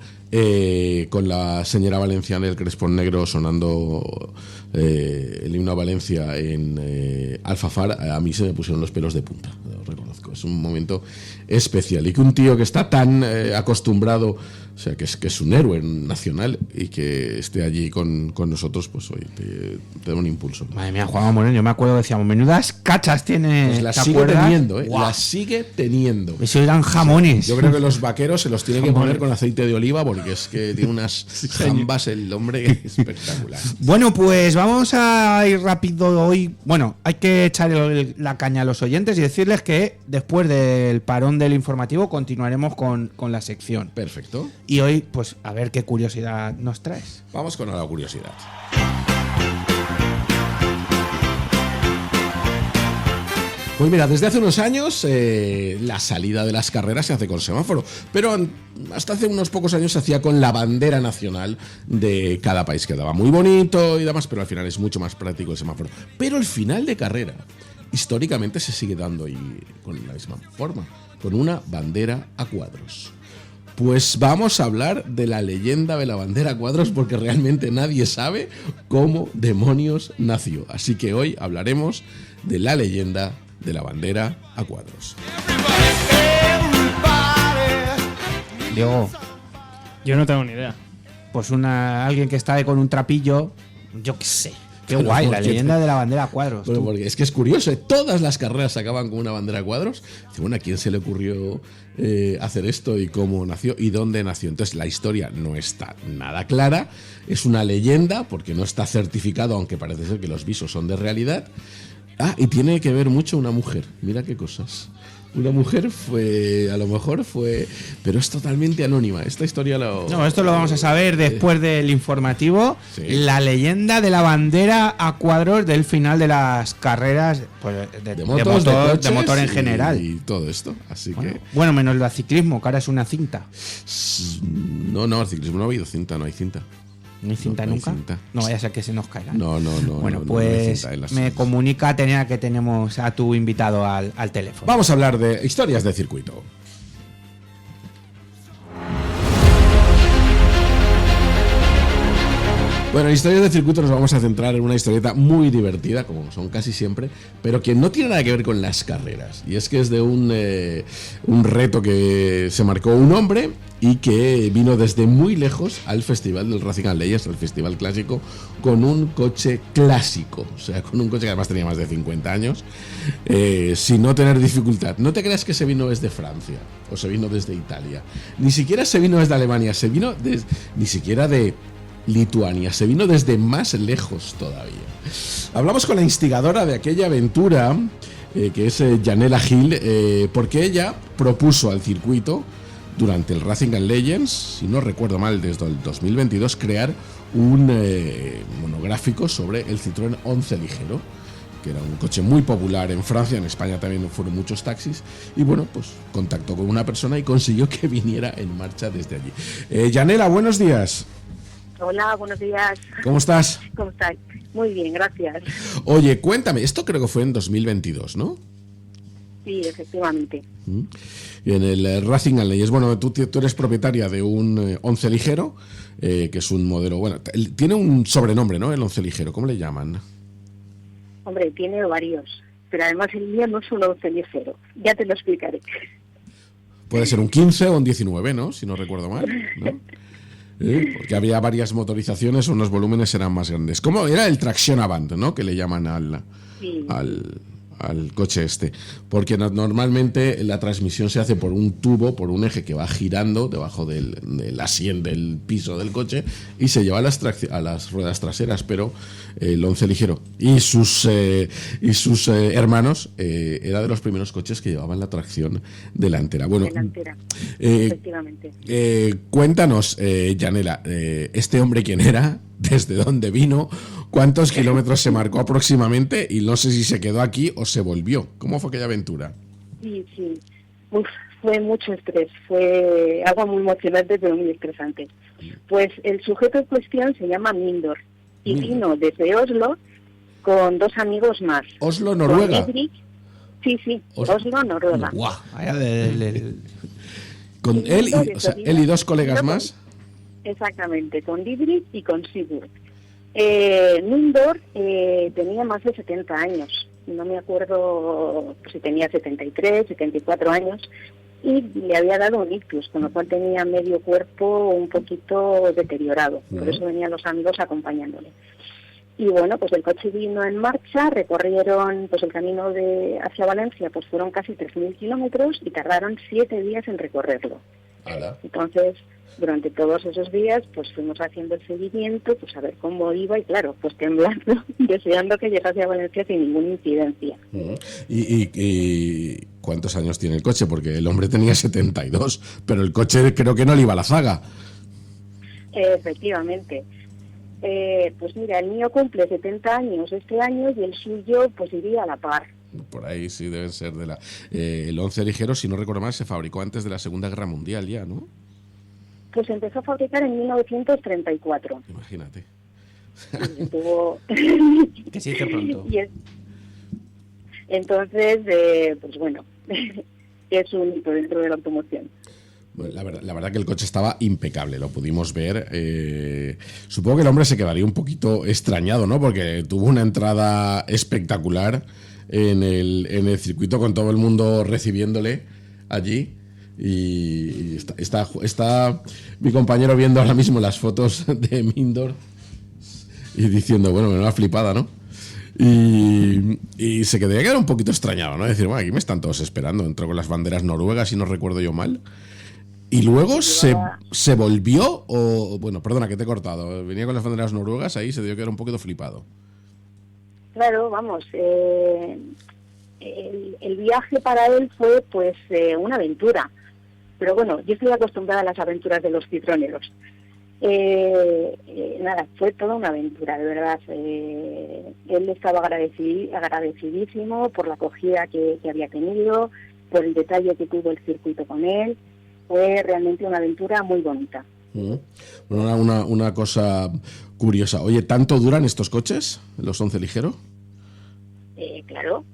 Con la señora valenciana, el crespón negro, sonando el himno a Valencia en Alfafar, a mí se me pusieron los pelos de punta, lo reconozco. Es un momento especial. Y que un tío que está tan acostumbrado, o sea, que es un héroe nacional, y que esté allí con nosotros, pues hoy te da un impulso. Madre mía, Juan Moreno, yo me acuerdo que decíamos, menudas cachas tiene. Pues las sigue teniendo, las sigue teniendo. Eso eran jamones. Yo creo que los vaqueros se los tienen que poner con aceite de oliva, porque es que tiene unas jambas el hombre espectacular. Bueno, pues vamos a ir rápido hoy. Bueno, hay que echar la caña a los oyentes y decirles que después del parón del informativo continuaremos con la sección. Perfecto. Y hoy, pues, a ver qué curiosidad nos traes. Vamos con la curiosidad. Pues mira, desde hace unos años la salida de las carreras se hace con semáforo, pero hasta hace unos pocos años se hacía con la bandera nacional de cada país. Quedaba muy bonito y demás, pero al final es mucho más práctico el semáforo. Pero el final de carrera, históricamente, se sigue dando y con la misma forma, con una bandera a cuadros. Pues vamos a hablar de la leyenda de la bandera a cuadros, porque realmente nadie sabe cómo demonios nació. Así que hoy hablaremos de la leyenda de la bandera a cuadros. Diego, yo no tengo ni idea. Pues alguien que está ahí con un trapillo, yo qué sé. Qué guay, la leyenda de la bandera a cuadros. Bueno, porque es que es curioso, todas las carreras acaban con una bandera a cuadros. Bueno, ¿a quién se le ocurrió hacer esto y cómo nació y dónde nació? Entonces la historia no está nada clara, es una leyenda porque no está certificado, aunque parece ser que los visos son de realidad. Y tiene que ver mucho una mujer, mira qué cosas. Una mujer a lo mejor fue, pero es totalmente anónima. Esta historia esto lo vamos a saber después del informativo. Sí. La leyenda de la bandera a cuadros del final de las carreras, pues, de motor en general. Y todo esto, así que... Bueno, menos el ciclismo, que ahora es una cinta. No, el ciclismo no ha habido cinta, no hay cinta. ¿No hay cinta nunca? No vaya a ser que se nos caiga. No. Bueno, pues me comunica que tenemos a tu invitado al teléfono. Vamos a hablar de historias de circuito. Bueno, en historias de circuito nos vamos a centrar en una historieta muy divertida, como son casi siempre, pero que no tiene nada que ver con las carreras. Y es que es de un reto que se marcó un hombre y que vino desde muy lejos al Festival del Racing and Legends, el festival clásico, con un coche clásico. O sea, con un coche que además tenía más de 50 años, sin no tener dificultad. No te creas que se vino desde Francia o se vino desde Italia. Ni siquiera se vino desde Alemania, se vino ni siquiera de Lituania, se vino desde más lejos todavía. Hablamos con la instigadora de aquella aventura, que es Yanela Gil, porque ella propuso al circuito, durante el Racing and Legends, si no recuerdo mal, desde el 2022, crear un monográfico sobre el Citroën 11 ligero, que era un coche muy popular en Francia. En España también fueron muchos taxis, y bueno, pues contactó con una persona y consiguió que viniera en marcha desde allí. Yanela, buenos días. Hola, buenos días. ¿Cómo estás? ¿Cómo estás? Muy bien, gracias. Oye, cuéntame, esto creo que fue en 2022, ¿no? Sí, efectivamente. Y en el Racing and Legends, bueno, tú eres propietaria de un 11 ligero, que es un modelo, bueno, tiene un sobrenombre, ¿no? El 11 ligero, ¿cómo le llaman? Hombre, tiene varios, pero además el mío no es un 11 ligero, ya te lo explicaré. Puede ser un 15 o un 19, ¿no? Si no recuerdo mal, ¿no? Porque había varias motorizaciones, unos volúmenes eran más grandes. ¿Cómo era el Traction Avant, ¿no? Que le llaman al coche este, porque normalmente la transmisión se hace por un tubo, por un eje que va girando debajo del asiento del piso del coche, y se lleva a las ruedas traseras. Pero el 11 ligero y sus hermanos era de los primeros coches que llevaban la tracción delantera. Bueno, efectivamente. Cuéntanos, Yanela, este hombre quién era, desde dónde vino, cuántos kilómetros se marcó aproximadamente, y no sé si se quedó aquí o se volvió. ¿Cómo fue aquella aventura? Sí. Fue mucho estrés, fue algo muy emocionante pero muy estresante. Pues el sujeto en cuestión se llama Mindor y vino desde Oslo con dos amigos más. ¿Oslo, Noruega? Sí, Oslo, Noruega. ¡Guau! Con él y dos colegas más. Exactamente, con Didrik y con Sigurd. Mindor tenía más de 70 años, no me acuerdo si tenía 73, 74 años, y le había dado un ictus, con lo cual tenía medio cuerpo un poquito deteriorado, por eso venían los amigos acompañándole. Y bueno, pues el coche vino en marcha, recorrieron pues el camino hacia Valencia, pues fueron casi 3.000 kilómetros y tardaron 7 días en recorrerlo. ¿Hola? Entonces, durante todos esos días, pues fuimos haciendo el seguimiento, pues a ver cómo iba, y claro, pues temblando, deseando que llegase a Valencia sin ninguna incidencia. ¿Y cuántos años tiene el coche? Porque el hombre tenía 72, pero el coche creo que no le iba a la zaga. Efectivamente. Pues mira, el mío cumple 70 años este año y el suyo pues iría a la par. Por ahí sí deben ser de la... el 11 ligero, si no recuerdo mal, se fabricó antes de la Segunda Guerra Mundial ya, ¿no? Pues empezó a fabricar en 1934. Imagínate. Estuvo... Que se dice pronto. Entonces, pues bueno, es un hito dentro de la automoción. Bueno, la verdad que el coche estaba impecable, lo pudimos ver. Supongo que el hombre se quedaría un poquito extrañado, ¿no? Porque tuvo una entrada espectacular en el circuito, con todo el mundo recibiéndole allí. Y está mi compañero viendo ahora mismo las fotos de Mindor y diciendo, bueno, menuda flipada, ¿no? Y se quedó un poquito extrañado, ¿no? Decir, bueno, aquí me están todos esperando. Entró con las banderas noruegas, si no recuerdo yo mal. Y luego se volvió, o bueno, perdona que te he cortado, venía con las banderas noruegas, ahí se dio que era un poquito flipado. Claro, vamos, el viaje para él fue pues una aventura, pero bueno, yo estoy acostumbrada a las aventuras de los citroneros. Nada, fue toda una aventura, de verdad. Él estaba agradecidísimo por la acogida que había tenido, por el detalle que tuvo el circuito con él. Fue realmente una aventura muy bonita. Bueno, una cosa curiosa. Oye, ¿tanto duran estos coches, los 11 ligero? Claro.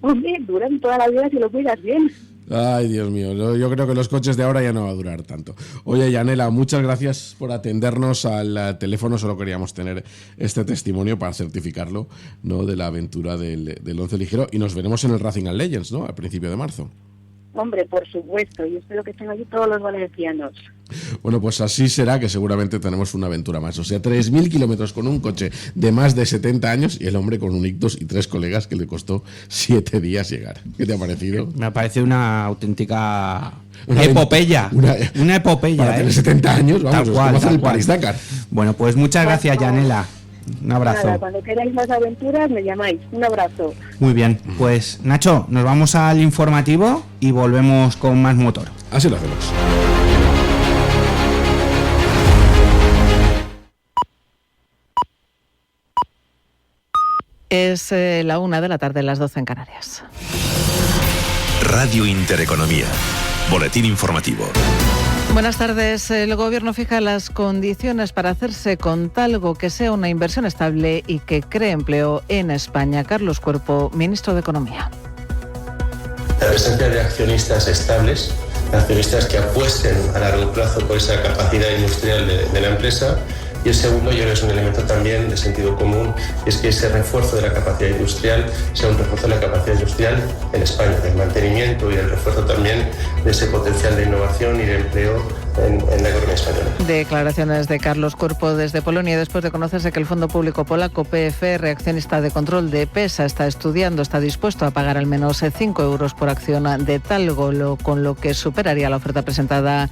Hombre, duran toda la vida si lo cuidas bien. Ay, Dios mío, yo creo que los coches de ahora ya no va a durar tanto. Oye, Yanela, muchas gracias por atendernos al teléfono. Solo queríamos tener este testimonio para certificarlo, ¿no?, de la aventura del Once Ligero. Y nos veremos en el Racing and Legends, ¿no?, al principio de marzo. Hombre, por supuesto, y espero que estén allí todos los valencianos. Bueno, pues así será, que seguramente tenemos una aventura más. O sea, 3.000 kilómetros con un coche de más de 70 años y el hombre con un ictus y 3 colegas que le costó 7 días llegar. ¿Qué te ha parecido? Me ha parecido una auténtica epopeya. Una epopeya. Para tener 70 años, vamos, es como hacer el París-Dakar. Bueno, pues muchas gracias, Yanela. Un abrazo. Nada, cuando queráis más aventuras me llamáis. Un abrazo. Muy bien, pues Nacho, nos vamos al informativo y volvemos con más motor. Así lo hacemos. Es la 1 de la tarde, las 12 en Canarias. Radio Intereconomía. Boletín informativo. Buenas tardes. El Gobierno fija las condiciones para hacerse con Talgo, que sea una inversión estable y que cree empleo en España. Carlos Cuerpo, ministro de Economía. La presencia de accionistas estables, accionistas que apuesten a largo plazo por esa capacidad industrial de la empresa. Y el segundo, yo creo que es un elemento también de sentido común, y es que ese refuerzo de la capacidad industrial sea un refuerzo de la capacidad industrial en España, del mantenimiento y del refuerzo también de ese potencial de innovación y de empleo en la economía española. Declaraciones de Carlos Cuerpo desde Polonia, después de conocerse que el fondo público polaco PFR, accionista de control de PESA, está dispuesto a pagar al menos 5 euros por acción de Talgo, con lo que superaría la oferta presentada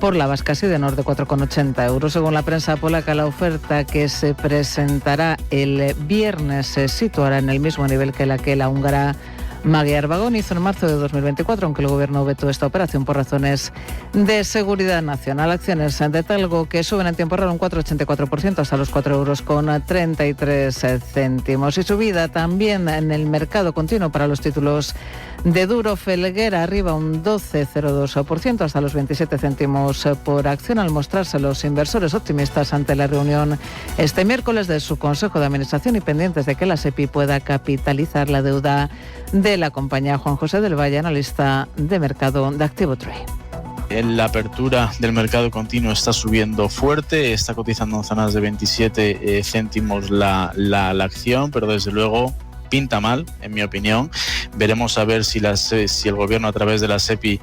por la vasca Sidenor de 4,80 euros. Según la prensa polaca, la oferta que se presentará el viernes se situará en el mismo nivel que la húngara Magyar Vagón hizo en marzo de 2024, aunque el Gobierno vetó esta operación por razones de seguridad nacional. Acciones de Talgo que suben en tiempo real un 4,84% hasta los 4,33 euros. Y subida también en el mercado continuo para los títulos de Duro Felguera, arriba un 12,02% hasta los 27 céntimos por acción, al mostrarse los inversores optimistas ante la reunión este miércoles de su Consejo de Administración y pendientes de que la SEPI pueda capitalizar la deuda de la compañía. Juan José del Valle, analista de mercado de Activo Trade. La apertura del mercado continuo está subiendo fuerte, está cotizando en zonas de 27 céntimos la acción, pero desde luego pinta mal, en mi opinión. Veremos a ver si el Gobierno a través de la SEPI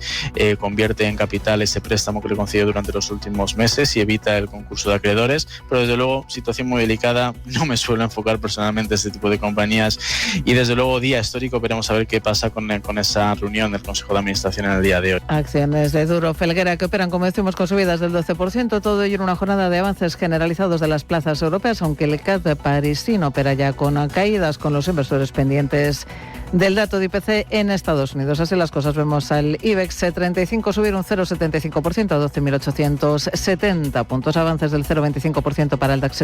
convierte en capital ese préstamo que le concedió durante los últimos meses y evita el concurso de acreedores, pero desde luego situación muy delicada. No me suelo enfocar personalmente este tipo de compañías y desde luego día histórico. Veremos a ver qué pasa con esa reunión del Consejo de Administración en el día de hoy. Acciones de Duro Felguera que operan, como decimos, con subidas del 12%, todo ello en una jornada de avances generalizados de las plazas europeas, aunque el CAC parisino opera ya con caídas, con los inversores pendientes del dato de IPC en Estados Unidos. Así las cosas, vemos al IBEX 35 subir un 0,75% a 12.870 puntos, avances del 0,25% para el DAX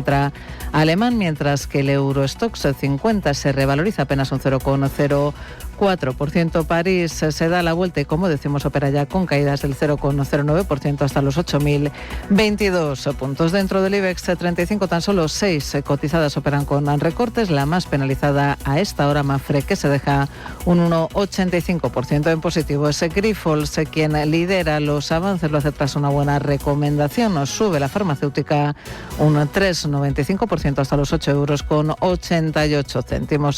alemán, mientras que el Eurostoxx 50 se revaloriza apenas un 0,04%. París se da la vuelta y, como decimos, opera ya con caídas del 0,09% hasta los 8.022 puntos. Dentro del IBEX 35 tan solo 6 cotizadas operan con recortes, la más penalizada a esta hora, Mapfre, que se deja un 1,85% en positivo. Es Grifols quien lidera los avances, lo hace tras una buena recomendación. Nos sube la farmacéutica un 3,95% hasta los 8,88 euros.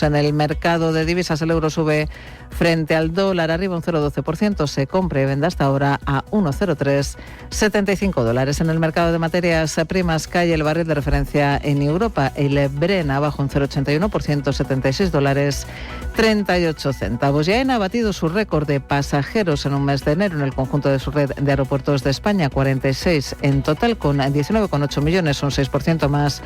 En el mercado de divisas, el euro sube frente al dólar, arriba un 0,12%, se compra y vende hasta ahora a 1,0375 dólares. En el mercado de materias primas cae el barril de referencia en Europa, el Brent abajo un 0,81%, 76 dólares 38 centavos. Ya ha batido su récord de pasajeros en un mes de enero en el conjunto de su red de aeropuertos de España, 46 en total, con 19,8 millones, un 6% más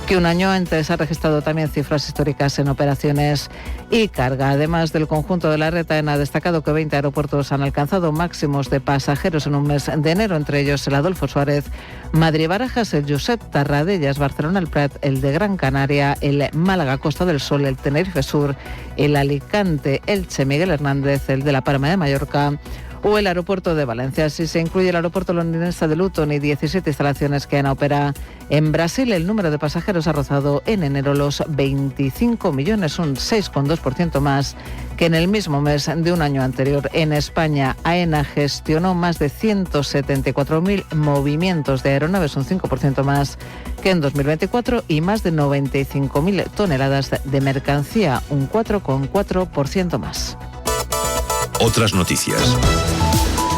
que un año antes. Ha registrado también cifras históricas en operaciones y carga. Además del conjunto de la red, ha destacado que 20 aeropuertos han alcanzado máximos de pasajeros en un mes de enero, entre ellos el Adolfo Suárez, Madrid-Barajas, el Josep Tarradellas, Barcelona, el Prat, el de Gran Canaria, el Málaga, Costa del Sol, el Tenerife Sur, el Alicante, Elche, Miguel Hernández, el de La Palma de Mallorca o el aeropuerto de Valencia. Si se incluye el aeropuerto londinense de Luton y 17 instalaciones que AENA opera en Brasil, el número de pasajeros ha rozado en enero los 25 millones, un 6,2% más que en el mismo mes de un año anterior. En España, AENA gestionó más de 174.000 movimientos de aeronaves, un 5% más que en 2024, y más de 95.000 toneladas de mercancía, un 4,4% más. Otras noticias.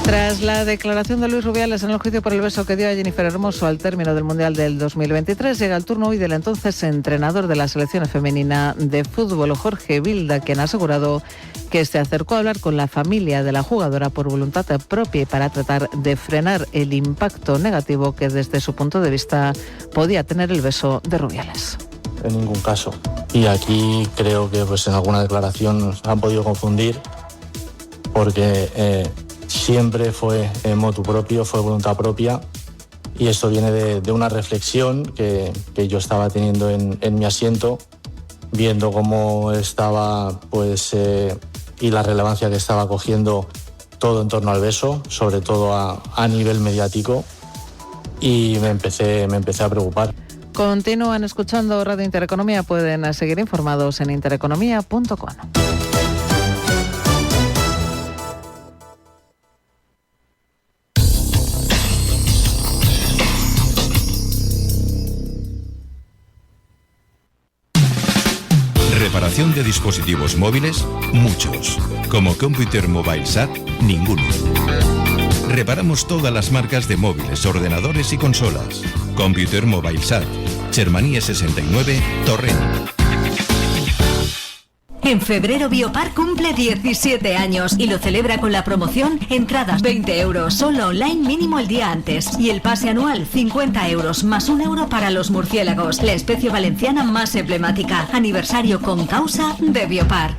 Tras la declaración de Luis Rubiales en el juicio por el beso que dio a Jennifer Hermoso al término del Mundial del 2023, llega el turno hoy del entonces entrenador de la selección femenina de fútbol, Jorge Vilda, quien ha asegurado que se acercó a hablar con la familia de la jugadora por voluntad propia y para tratar de frenar el impacto negativo que desde su punto de vista podía tener el beso de Rubiales. En ningún caso. Y aquí creo que pues en alguna declaración nos han podido confundir, porque siempre fue motu propio, fue voluntad propia, y esto viene de una reflexión que yo estaba teniendo en mi asiento, viendo cómo estaba pues y la relevancia que estaba cogiendo todo en torno al beso, sobre todo a nivel mediático, y me empecé a preocupar. Continúan escuchando Radio Intereconomía, pueden seguir informados en intereconomía.com. Reparación de dispositivos móviles, muchos. Como Computer Mobile SAT, ninguno. Reparamos todas las marcas de móviles, ordenadores y consolas. Computer Mobile SAT, Chermanía 69, Torrent. En febrero Biopar cumple 17 años y lo celebra con la promoción entradas 20 euros, solo online mínimo el día antes, y el pase anual 50 euros más €1 para los murciélagos, la especie valenciana más emblemática. Aniversario con causa de Biopark.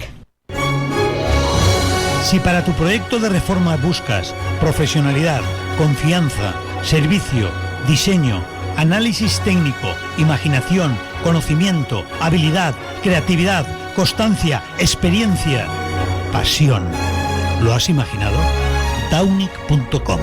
Si para tu proyecto de reforma buscas profesionalidad, confianza, servicio, diseño, análisis técnico, imaginación, conocimiento, habilidad, creatividad, constancia, experiencia, pasión, ¿lo has imaginado? Downic.com.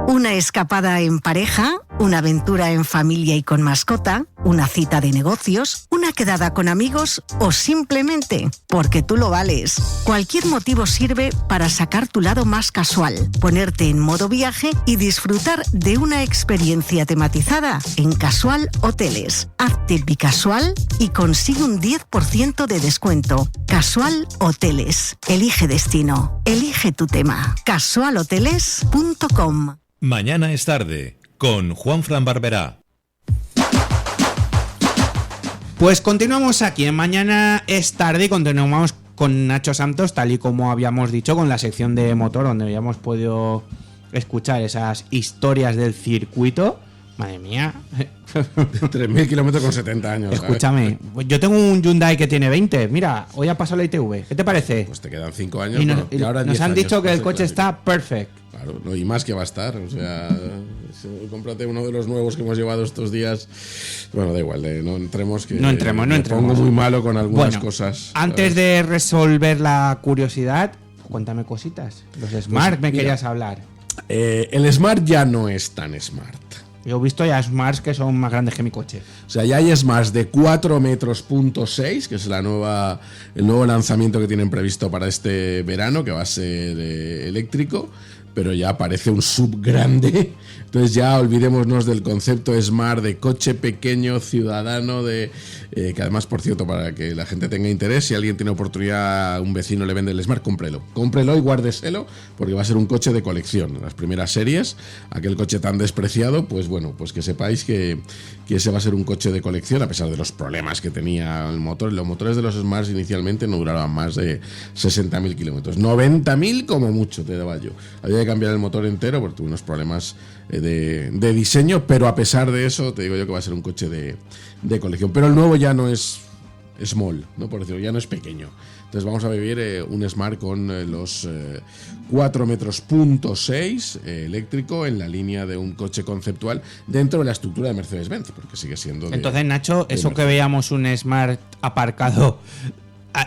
Una escapada en pareja, una aventura en familia y con mascota, una cita de negocios, una quedada con amigos o simplemente porque tú lo vales. Cualquier motivo sirve para sacar tu lado más casual, ponerte en modo viaje y disfrutar de una experiencia tematizada en Casual Hoteles. Hazte bicasual y consigue un 10% de descuento. Casual Hoteles. Elige destino. Elige tu tema. Casualhoteles.com. Mañana es tarde, con Juanfran Barberá. Pues continuamos aquí en Mañana es tarde y continuamos con Nacho Santos, tal y como habíamos dicho, con la sección de motor, donde habíamos podido escuchar esas historias del circuito. Madre mía. 3.000 kilómetros con 70 años. Escúchame, yo tengo un Hyundai que tiene 20. Mira, hoy ha pasado la ITV. ¿Qué te parece? Pues te quedan 5 años. Y ahora nos han dicho que el coche está perfect. Claro, no, y más que va a estar. O sea, cómprate uno de los nuevos que hemos llevado estos días. Bueno, da igual, no entremos. No entremos. Me pongo muy malo con algunas cosas. Antes de resolver la curiosidad, cuéntame cositas. Los Smart me querías hablar. El Smart ya no es tan Smart. Yo he visto ya Smarts que son más grandes que mi coche. O sea, ya hay Smarts de 4 metros .6, que es el nuevo lanzamiento que tienen previsto para este verano, que va a ser eléctrico, pero ya parece un sub grande. Entonces ya olvidémonos del concepto Smart de coche pequeño, ciudadano, que además, por cierto, para que la gente tenga interés, si alguien tiene oportunidad, un vecino le vende el Smart, cómprelo y guárdeselo, porque va a ser un coche de colección. Las primeras series, aquel coche tan despreciado, pues bueno, pues que sepáis que ese va a ser un coche de colección, a pesar de los problemas que tenía el motor. Los motores de los Smarts inicialmente no duraban más de 60.000 kilómetros. 90.000 como mucho te daba yo. Había que cambiar el motor entero porque tuve unos problemas de diseño, pero a pesar de eso te digo yo que va a ser un coche de colección. Pero el nuevo ya no es small, ¿no? Por decirlo, ya no es pequeño. Entonces vamos a vivir un Smart con los 4 metros .6 eléctrico en la línea de un coche conceptual dentro de la estructura de Mercedes-Benz, porque sigue siendo Entonces, Nacho, eso que veíamos un Smart aparcado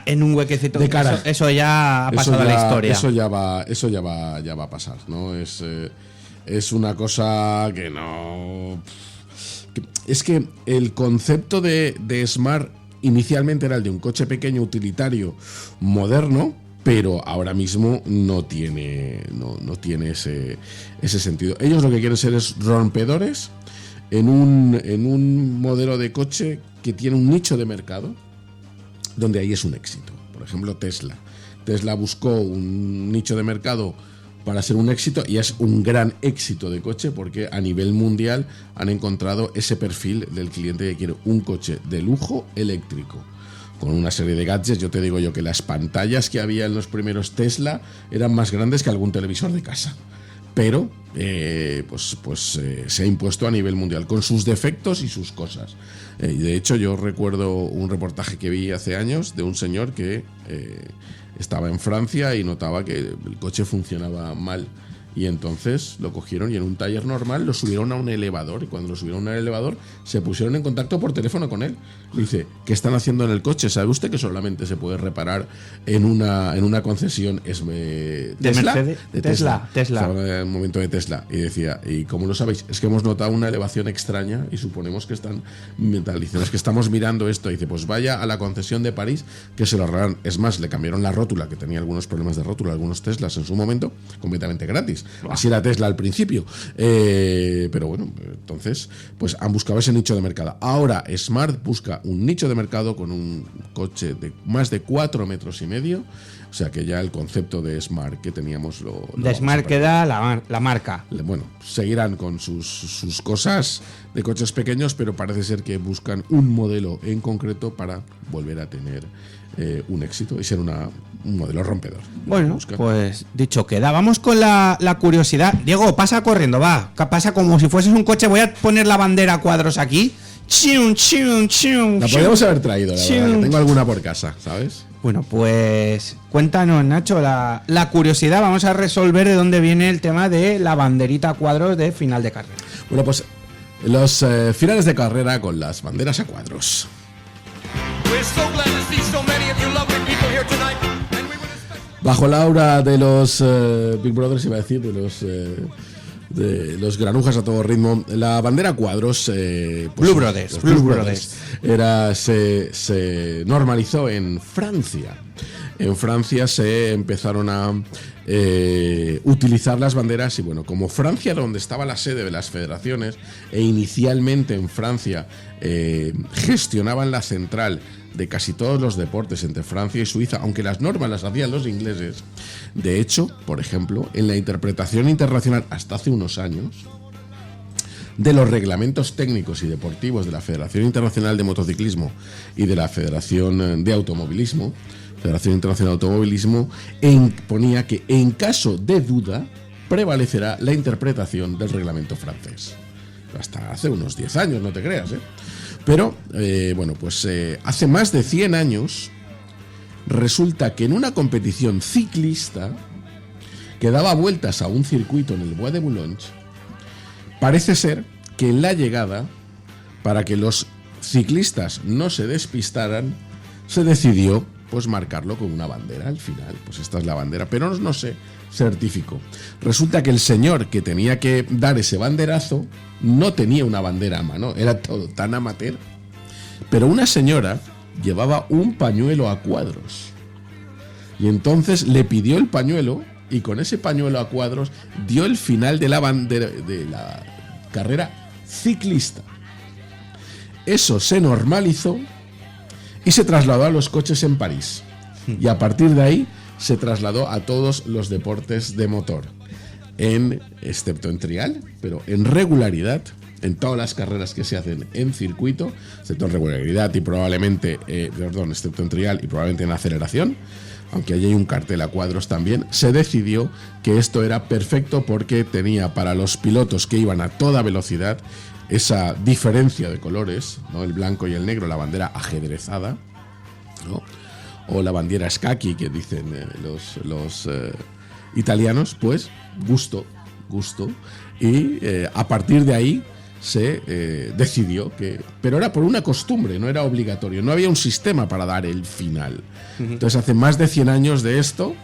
en un huequecito de cara. Eso ya ha pasado a la historia. Eso ya va a pasar, ¿no? Es una cosa que no. Es que el concepto de Smart inicialmente era el de un coche pequeño utilitario moderno, pero ahora mismo no tiene ese sentido. Ellos lo que quieren ser es rompedores en un modelo de coche que tiene un nicho de mercado donde ahí es un éxito. Por ejemplo, Tesla buscó un nicho de mercado para ser un éxito y es un gran éxito de coche porque a nivel mundial han encontrado ese perfil del cliente que quiere un coche de lujo eléctrico con una serie de gadgets. Yo te digo yo que las pantallas que había en los primeros Tesla eran más grandes que algún televisor de casa, pero se ha impuesto a nivel mundial con sus defectos y sus cosas. De hecho, yo recuerdo un reportaje que vi hace años de un señor que estaba en Francia y notaba que el coche funcionaba mal. Y entonces lo cogieron y en un taller normal lo subieron a un elevador. Y cuando lo subieron a un elevador se pusieron en contacto por teléfono con él. Le dice, ¿qué están haciendo en el coche? ¿Sabe usted que solamente se puede reparar en una concesión Tesla? De Tesla. Estaba en un momento de Tesla. Y decía, ¿y cómo lo sabéis? Es que hemos notado una elevación extraña y suponemos que están dicen, es que estamos mirando esto. Y dice, pues vaya a la concesión de París que se lo arreglaron. Es más, le cambiaron la rótula, que tenía algunos problemas de rótula, algunos Teslas en su momento, completamente gratis. Así era Tesla al principio, pero bueno, entonces pues han buscado ese nicho de mercado. Ahora Smart busca un nicho de mercado con un coche de más de 4,5 metros, o sea que ya el concepto de Smart que teníamos de Smart queda la marca. Bueno, seguirán con sus cosas de coches pequeños, pero parece ser que buscan un modelo en concreto para volver a tener un éxito y ser un modelo rompedor. Bueno, pues dicho queda. Vamos con la curiosidad. Diego, pasa corriendo, va. Pasa como si fueses un coche. Voy a poner la bandera a cuadros aquí. La podríamos haber traído, la verdad, que tengo alguna por casa, ¿sabes? Bueno, pues cuéntanos, Nacho, la curiosidad. Vamos a resolver de dónde viene el tema de la banderita a cuadros de final de carrera. Bueno, pues los finales de carrera con las banderas a cuadros. Bajo la aura de los Big Brothers, iba a decir, de los granujas a todo ritmo, la bandera a cuadros, Blue Brothers, se normalizó en Francia. En Francia se empezaron a utilizar las banderas y bueno, como Francia era donde estaba la sede de las federaciones e inicialmente en Francia gestionaban la central de casi todos los deportes entre Francia y Suiza, aunque las normas las hacían los ingleses. De hecho, por ejemplo, en la interpretación internacional hasta hace unos años de los reglamentos técnicos y deportivos de la Federación Internacional de Motociclismo y de la Federación de Automovilismo, Federación Internacional de Automovilismo, ponía que en caso de duda prevalecerá la interpretación del reglamento francés. Hasta hace unos 10 años, no te creas, ¿eh? Pero, hace más de 100 años resulta que en una competición ciclista que daba vueltas a un circuito en el Bois de Boulogne, parece ser que en la llegada, para que los ciclistas no se despistaran, se decidió pues marcarlo con una bandera al final. Pues esta es la bandera, pero no se certificó. Resulta que el señor que tenía que dar ese banderazo no tenía una bandera a mano, era todo tan amateur. Pero una señora llevaba un pañuelo a cuadros. Y entonces le pidió el pañuelo y con ese pañuelo a cuadros dio el final de la bandera de la carrera ciclista. Eso se normalizó y se trasladó a los coches en París. Y a partir de ahí se trasladó a todos los deportes de motor, excepto en trial, pero en regularidad, en todas las carreras que se hacen en circuito, excepto en regularidad y probablemente, excepto en trial y probablemente en aceleración, aunque allí hay un cartel a cuadros también, se decidió que esto era perfecto porque tenía para los pilotos que iban a toda velocidad esa diferencia de colores, ¿no? El blanco y el negro, la bandera ajedrezada, ¿no? O la bandera scacchi que dicen los italianos, pues gusto. Y a partir de ahí se decidió que... Pero era por una costumbre, no era obligatorio, no había un sistema para dar el final. Entonces hace más de 100 años de esto,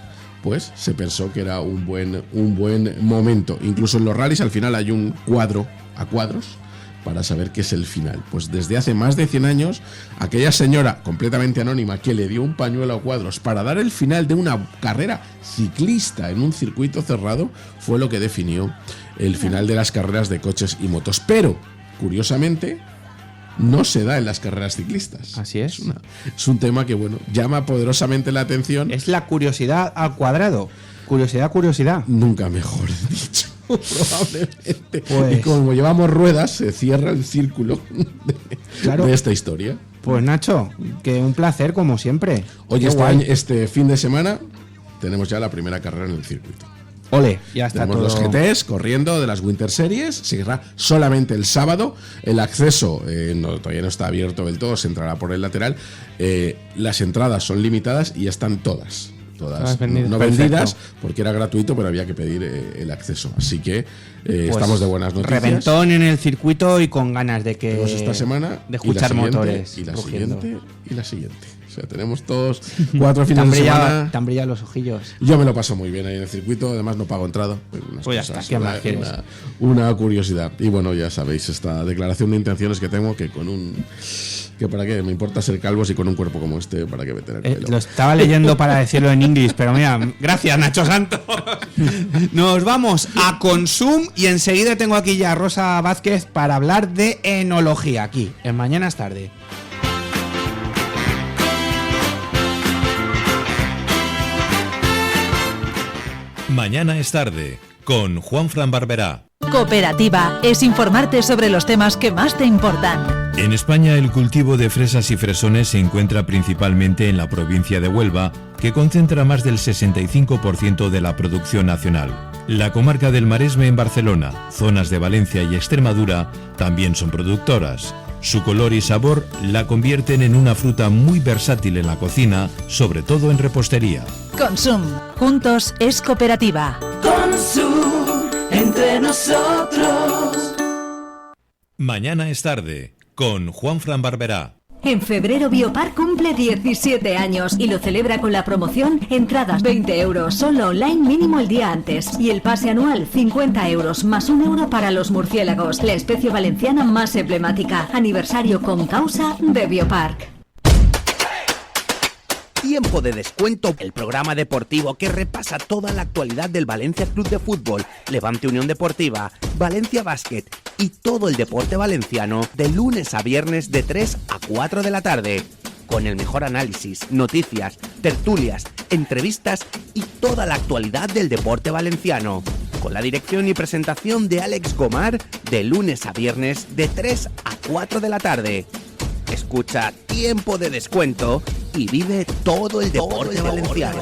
pues se pensó que era un buen momento. Incluso en los rallies al final hay un cuadro a cuadros para saber qué es el final. Pues desde hace más de 100 años, aquella señora completamente anónima que le dio un pañuelo a cuadros para dar el final de una carrera ciclista en un circuito cerrado fue lo que definió el final de las carreras de coches y motos. Pero, curiosamente, no se da en las carreras ciclistas. Así es. Es un tema que, bueno, llama poderosamente la atención. Es la curiosidad al cuadrado. Curiosidad. Nunca mejor dicho. Probablemente. Pues, y como llevamos ruedas, se cierra el círculo de esta historia. Pues Nacho, que un placer como siempre. Oye, este fin de semana tenemos ya la primera carrera en el circuito. Ole, ya está tenemos todo. los GTs corriendo de las Winter Series. Se irá solamente el sábado. El acceso todavía no está abierto del todo, se entrará por el lateral. Las entradas son limitadas y están todas vendidas. No vendidas, porque era gratuito, pero había que pedir el acceso. Así que pues estamos de buenas noticias. Reventón en el circuito y con ganas de que tenemos esta semana de escuchar motores. Y la siguiente. O sea, tenemos todos 4 fines de semana. Te han brillado los ojillos. Yo me lo paso muy bien ahí en el circuito, además no pago entrada. Pues ya está, ¿qué más quieres? Una curiosidad. Y bueno, ya sabéis, esta declaración de intenciones que tengo, que que para qué, me importa ser calvo si con un cuerpo como este, para qué meter el pelo. Lo estaba leyendo para decirlo en inglés, pero mira, gracias Nacho Santos. Nos vamos a Consum y enseguida tengo aquí ya a Rosa Vázquez para hablar de enología, aquí, en Mañana es Tarde. Mañana es tarde, con Juanfran Barberá. Cooperativa es informarte sobre los temas que más te importan. En España el cultivo de fresas y fresones se encuentra principalmente en la provincia de Huelva, que concentra más del 65% de la producción nacional. La comarca del Maresme en Barcelona, zonas de Valencia y Extremadura también son productoras. Su color y sabor la convierten en una fruta muy versátil en la cocina, sobre todo en repostería. Consum. Juntos es cooperativa. Consum. Entre nosotros. Mañana es tarde, con Juanfran Barberá. En febrero Biopar cumple 17 años y lo celebra con la promoción entradas 20 euros, solo online mínimo el día antes. Y el pase anual 50 euros más 1 euro para los murciélagos, la especie valenciana más emblemática. Aniversario con causa de Biopark. Tiempo de descuento, el programa deportivo que repasa toda la actualidad del Valencia Club de Fútbol, Levante Unión Deportiva, Valencia Basket y todo el deporte valenciano de lunes a viernes de 3 a 4 de la tarde. Con el mejor análisis, noticias, tertulias, entrevistas y toda la actualidad del deporte valenciano. Con la dirección y presentación de Alex Gomar de lunes a viernes de 3 a 4 de la tarde. Escucha Tiempo de Descuento y vive todo el deporte valenciano.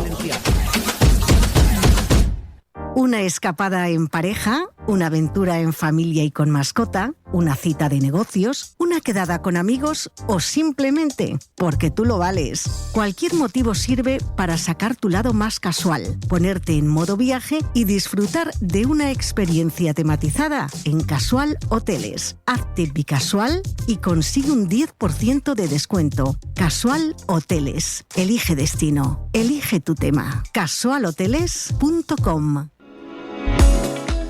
Una escapada en pareja, una aventura en familia y con mascota, una cita de negocios, una quedada con amigos o simplemente porque tú lo vales. Cualquier motivo sirve para sacar tu lado más casual, ponerte en modo viaje y disfrutar de una experiencia tematizada en Casual Hoteles. Hazte bicasual y consigue un 10% de descuento. Casual Hoteles. Elige destino. Elige tu tema. casualhoteles.com.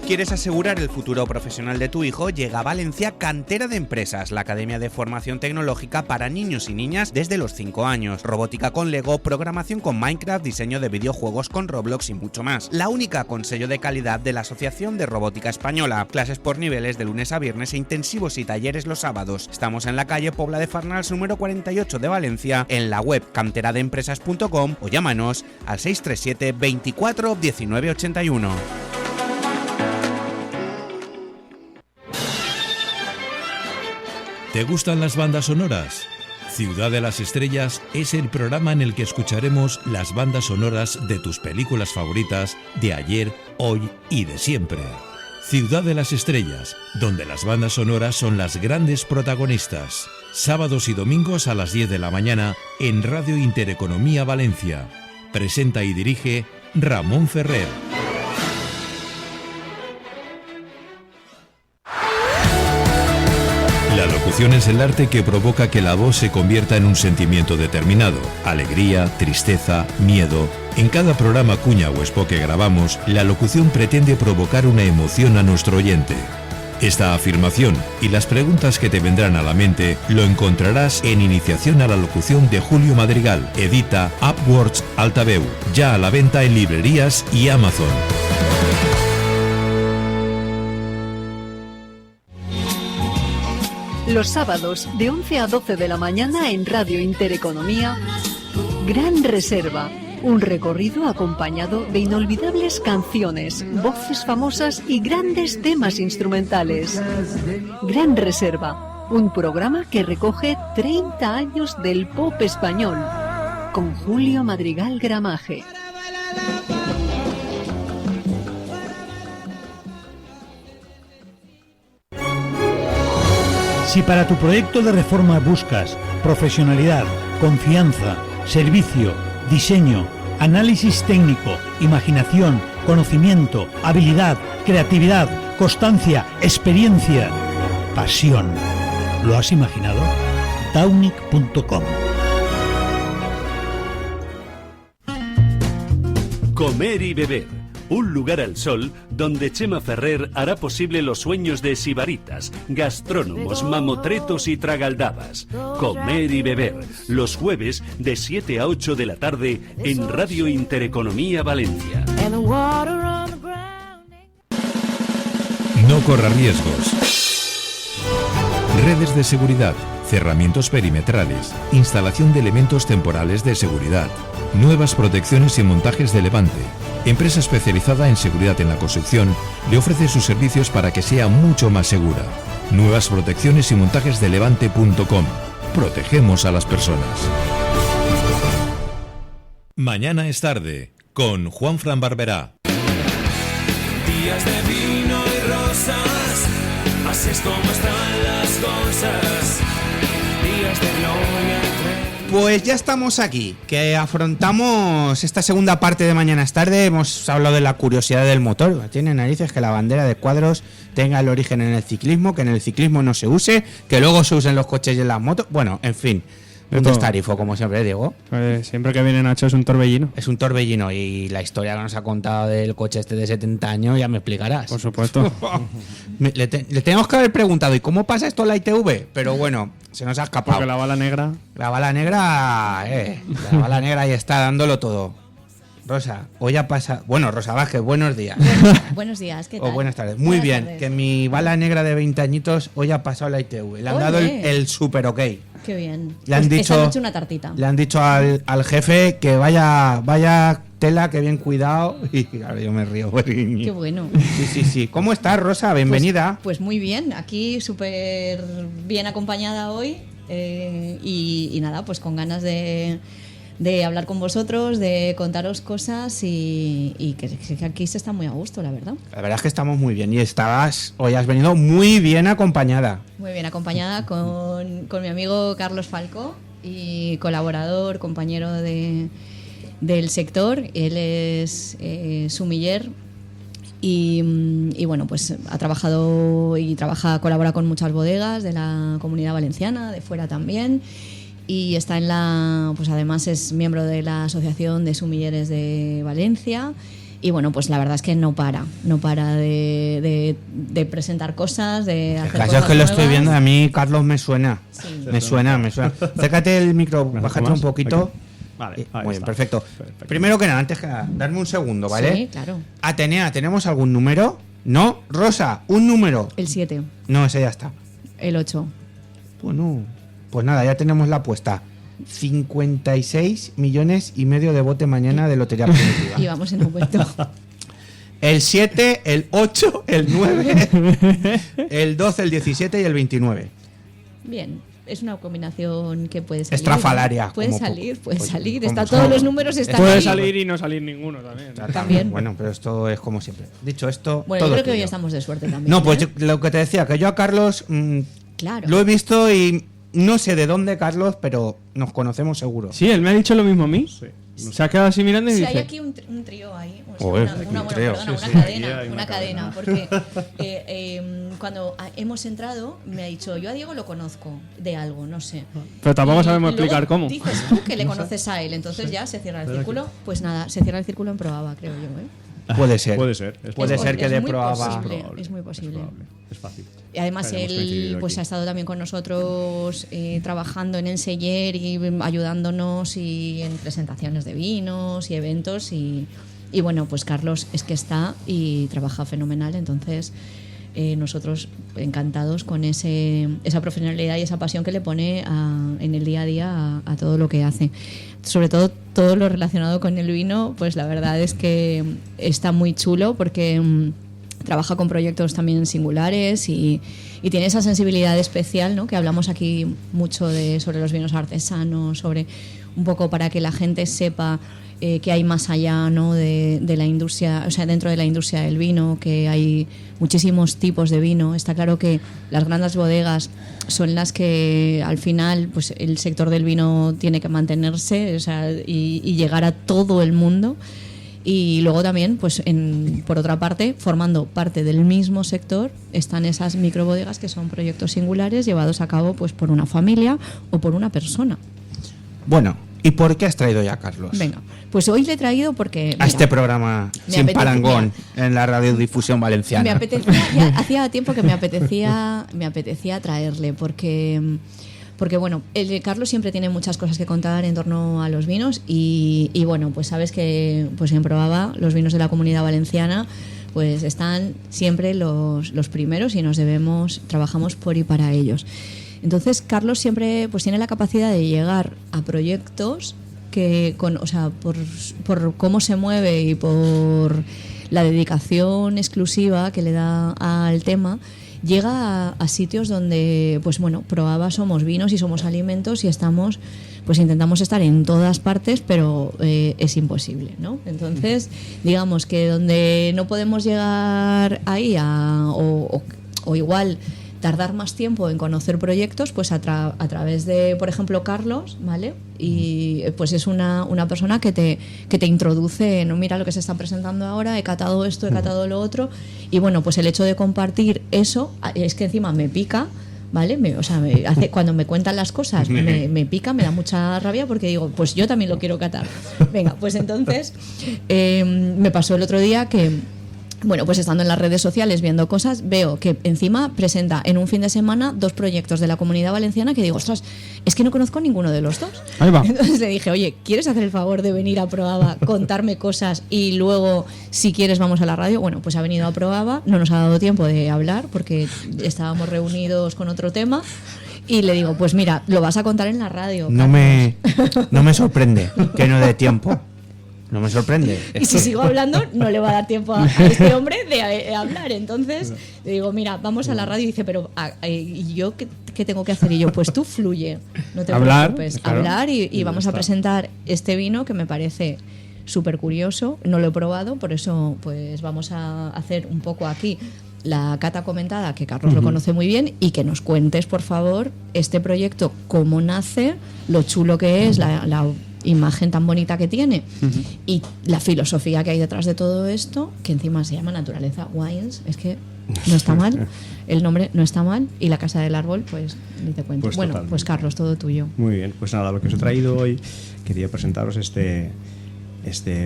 ¿Quieres asegurar el futuro profesional de tu hijo? Llega a Valencia Cantera de Empresas, la academia de formación tecnológica para niños y niñas desde los 5 años. Robótica con Lego, programación con Minecraft, diseño de videojuegos con Roblox y mucho más. La única con sello de calidad de la Asociación de Robótica Española. Clases por niveles de lunes a viernes e intensivos y talleres los sábados. Estamos en la calle Pobla de Farnals número 48 de Valencia, en la web canteradeempresas.com o llámanos al 637 24 19 81. ¿Te gustan las bandas sonoras? Ciudad de las Estrellas es el programa en el que escucharemos las bandas sonoras de tus películas favoritas de ayer, hoy y de siempre. Ciudad de las Estrellas, donde las bandas sonoras son las grandes protagonistas. Sábados y domingos a las 10 de la mañana en Radio Intereconomía Valencia. Presenta y dirige Ramón Ferrer. emoción es el arte que provoca que la voz se convierta en un sentimiento determinado. Alegría, tristeza, miedo. En cada programa, cuña o spot que grabamos, la locución pretende provocar una emoción a nuestro oyente. Esta afirmación y las preguntas que te vendrán a la mente lo encontrarás en Iniciación a la Locución de Julio Madrigal. Edita Upwords Altaveu. Ya a la venta en librerías y Amazon. Los sábados de 11 a 12 de la mañana en Radio Intereconomía, Gran Reserva, un recorrido acompañado de inolvidables canciones, voces famosas y grandes temas instrumentales. Gran Reserva, un programa que recoge 30 años del pop español, con Julio Madrigal Gramaje. Si para tu proyecto de reforma buscas profesionalidad, confianza, servicio, diseño, análisis técnico, imaginación, conocimiento, habilidad, creatividad, constancia, experiencia, pasión, ¿lo has imaginado? Taunic.com. Comer y beber. Un lugar al sol donde Chema Ferrer hará posible los sueños de sibaritas, gastrónomos, mamotretos y tragaldabas. Comer y beber, los jueves de 7 a 8 de la tarde en Radio Intereconomía Valencia. No corra riesgos. Redes de seguridad, cerramientos perimetrales, instalación de elementos temporales de seguridad, nuevas protecciones y montajes de levante. Empresa especializada en seguridad en la construcción le ofrece sus servicios para que sea mucho más segura. Nuevas protecciones y montajes de levante.com. Protegemos a las personas. Mañana es tarde con Juanfran Barberá. Días de vino y rosas, así es como están las cosas. Días de gloria entre... Pues ya estamos aquí, que afrontamos esta segunda parte de Mañana es tarde. Hemos hablado de la curiosidad del motor. Tiene narices que la bandera de cuadros tenga el origen en el ciclismo, que en el ciclismo no se use, que luego se usen los coches y en las motos. Bueno, en fin, un destarifo, como siempre digo. Siempre que viene Nacho es un torbellino. Es un torbellino, y la historia que nos ha contado del coche este de 70 años ya me explicarás. Por supuesto. Le tenemos que haber preguntado, ¿y cómo pasa esto en la ITV? Pero bueno, se nos ha escapado. Porque la bala negra... La bala negra ahí está dándolo todo. Rosa, hoy ha pasado... Bueno, Rosa Vázquez, buenos días. Buenos días, ¿qué tal? O buenas tardes. Muy buenas bien, tardes. Que mi bala negra de 20 añitos hoy ha pasado la ITV. Le han dado el super ok. Qué bien. Le han Pues dicho, esa noche una tartita. Le han dicho al jefe que vaya tela, que bien cuidado. Y claro, yo me río. Qué bueno. Sí. ¿Cómo estás, Rosa? Bienvenida. Pues muy bien, aquí súper bien acompañada hoy y nada, pues con ganas de hablar con vosotros, de contaros cosas y que aquí se está muy a gusto, la verdad. La verdad es que estamos muy bien y hoy has venido muy bien acompañada. Muy bien acompañada con mi amigo Carlos Falcó y colaborador, compañero del sector. Él es sumiller y bueno, pues ha trabajado y colabora con muchas bodegas de la Comunidad Valenciana, de fuera también. Y está pues además es miembro de la Asociación de Sumilleres de Valencia. Y bueno, pues la verdad es que no para de presentar cosas, de hacer El caso cosas es que lo estoy nuevas. viendo, a mí Carlos me suena. Sí. Me suena. Acércate el micro, bájate un poquito. Vale, Muy bien, perfecto. Primero que nada, antes que nada, darme un segundo, ¿vale? Sí, claro. Atenea, ¿tenemos algún número? No, Rosa, un número. El 7. No, ese ya está. El 8. Bueno, pues nada, ya tenemos la apuesta. 56 millones y medio de bote mañana de Lotería Primitiva. Y vamos en aumento. El 7, el 8, el 9, el 12, el 17 y el 29. Bien, es una combinación que puede salir. Estrafalaria. Puede como salir. como Está son. todos los números están Puede ahí. salir y no salir ninguno también. También. Bueno, pero esto es como siempre. Dicho esto, Bueno, todo yo creo que tuyo. hoy estamos de suerte también. No, pues ¿eh? lo que te decía, que yo a Carlos Claro. lo he visto y No sé de dónde, Carlos, pero nos conocemos seguro. Sí, él me ha dicho lo mismo a mí. Se ha quedado así mirando y Sí, dice... hay aquí un trío ahí. O sea, Joder, una cadena, porque cuando hemos entrado me ha dicho, yo a Diego lo conozco de algo, no sé. Pero tampoco Y sabemos luego explicar cómo. Dices tú que le No sé. conoces a él, entonces ya se cierra el círculo. Pues nada, se cierra el círculo en Proaba, creo yo, ¿eh? Puede ser. Puede ser. Puede ser que de Proaba... Es muy posible. Es fácil. Y además Hemos él coincidido pues aquí. ha estado también con nosotros trabajando en Enseller y ayudándonos y en presentaciones de vinos y eventos y bueno, pues Carlos es que está y trabaja fenomenal, entonces nosotros encantados con esa profesionalidad y esa pasión que le pone en el día a día a todo lo que hace. Sobre todo lo relacionado con el vino, pues la verdad es que está muy chulo porque trabaja con proyectos también singulares y tiene esa sensibilidad especial, ¿no? Que hablamos aquí mucho sobre los vinos artesanos, sobre un poco para que la gente sepa que hay más allá, ¿no? de la industria, o sea, dentro de la industria del vino, que hay muchísimos tipos de vino. Está claro que las grandes bodegas son las que al final pues el sector del vino tiene que mantenerse, o sea, y llegar a todo el mundo. Y luego también, pues por otra parte, formando parte del mismo sector, están esas microbodegas que son proyectos singulares llevados a cabo pues por una familia o por una persona. Bueno, ¿y por qué has traído ya a Carlos? Venga, pues hoy le he traído porque... A este programa sin parangón en la radiodifusión valenciana. Me apetecía, ya hacía tiempo que me apetecía traerle porque bueno, Carlos siempre tiene muchas cosas que contar en torno a los vinos y bueno, pues sabes que pues en Proaba los vinos de la Comunidad Valenciana pues están siempre los primeros y trabajamos por y para ellos. Entonces Carlos siempre pues tiene la capacidad de llegar a proyectos que por cómo se mueve y por la dedicación exclusiva que le da al tema, llega a sitios donde, pues bueno, Proaba somos vinos y somos alimentos y intentamos estar en todas partes, pero es imposible, ¿no? Entonces, digamos que donde no podemos llegar ahí o igual tardar más tiempo en conocer proyectos, pues a través de, por ejemplo, Carlos, ¿vale? Y pues es una persona que te introduce, no, mira lo que se está presentando ahora, he catado esto, he catado lo otro, y bueno, pues el hecho de compartir eso, es que encima me pica, ¿vale? Cuando me cuentan las cosas me pica, me da mucha rabia porque digo, pues yo también lo quiero catar. Venga, pues entonces me pasó el otro día que, bueno, pues estando en las redes sociales viendo cosas, veo que encima presenta en un fin de semana 2 proyectos de la Comunidad Valenciana que digo, ostras, es que no conozco ninguno de los 2. Ahí va. Entonces le dije, oye, ¿quieres hacer el favor de venir a Proaba, contarme cosas y luego, si quieres, vamos a la radio? Bueno, pues ha venido a Proaba, no nos ha dado tiempo de hablar porque estábamos reunidos con otro tema. Y le digo, pues mira, lo vas a contar en la radio. No me sorprende que no dé tiempo. No me sorprende. Y si sigo hablando, no le va a dar tiempo a este hombre de hablar. Entonces le digo, mira, vamos a la radio. Y dice, pero ¿y yo qué tengo que hacer? Y yo, pues tú fluye, no te preocupes. Claro. Hablar y vamos a presentar este vino que me parece súper curioso. No lo he probado, por eso pues vamos a hacer un poco aquí la cata comentada, que Carlos lo conoce muy bien, y que nos cuentes, por favor, este proyecto, cómo nace, lo chulo que es, la imagen tan bonita que tiene y la filosofía que hay detrás de todo esto, que encima se llama Naturaleza Wines. Es que no está mal, el nombre no está mal, y la Casa del Árbol, pues ni te cuento. Pues bueno, totalmente. pues Carlos, todo tuyo. Muy bien, pues nada, lo que os he traído hoy, quería presentaros este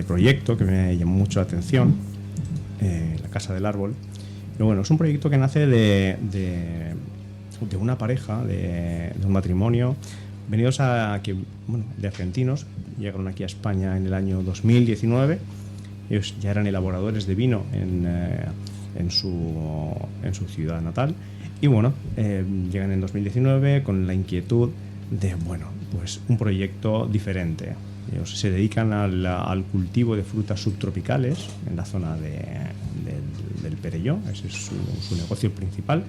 proyecto que me llamó mucho la atención, la Casa del Árbol. Pero bueno, es un proyecto que nace de una pareja, de un matrimonio, venidos de argentinos, llegaron aquí a España en el año 2019. Ellos ya eran elaboradores de vino en su ciudad natal. Y bueno, llegan en 2019 con la inquietud de, pues un proyecto diferente. Ellos se dedican al cultivo de frutas subtropicales en la zona del Perelló, ese es su negocio principal.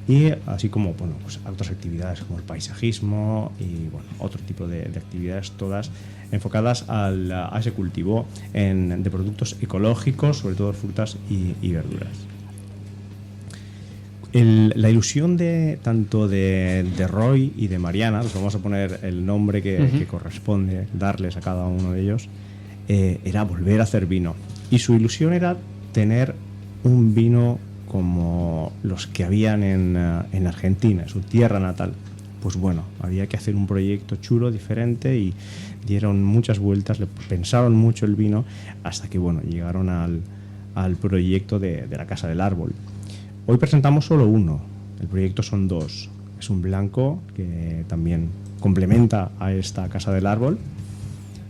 Y así como pues otras actividades como el paisajismo y otro tipo de actividades, todas enfocadas a ese cultivo de productos ecológicos, sobre todo frutas y verduras. La ilusión de tanto de Roy y de Mariana, les vamos a poner el nombre que corresponde darles a cada uno de ellos, era volver a hacer vino. Y su ilusión era tener un vino como los que habían en Argentina, su tierra natal. Pues bueno, había que hacer un proyecto chulo, diferente, y dieron muchas vueltas, le pensaron mucho el vino, hasta que bueno, llegaron al proyecto de la Casa del Árbol. Hoy presentamos solo uno, el proyecto son dos. Es un blanco que también complementa a esta Casa del Árbol,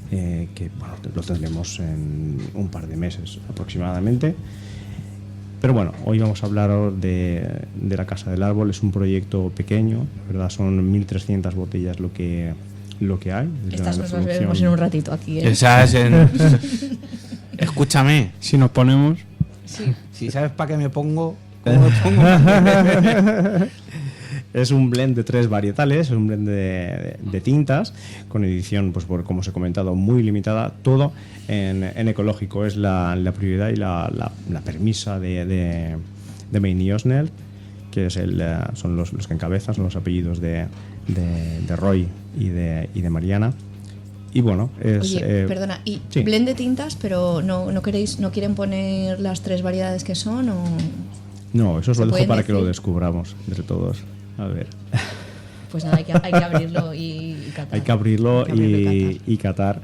que bueno, lo tendremos en un par de meses aproximadamente. Pero bueno, hoy vamos a hablar de la Casa del Árbol. Es un proyecto pequeño, ¿verdad? Son 1.300 botellas lo que hay. Estas nos las bebemos en un ratito aquí, ¿eh? Escúchame. Si nos ponemos... Sí. Si sabes para qué me pongo... Es un blend de 3 varietales, es un blend de tintas, con edición, pues como os he comentado, muy limitada, todo en ecológico. Es la prioridad y la premisa de Maine y Osner, que son los que encabezan, son los apellidos de Roy y de Mariana. Y bueno, es... Oye, perdona, y sí. Blend de tintas, pero no quieren poner las 3 variedades que son, o... No, eso os lo dejo para que lo decir? descubramos entre todos. A ver. Pues nada, hay que abrirlo y catar. Hay que abrirlo y y catar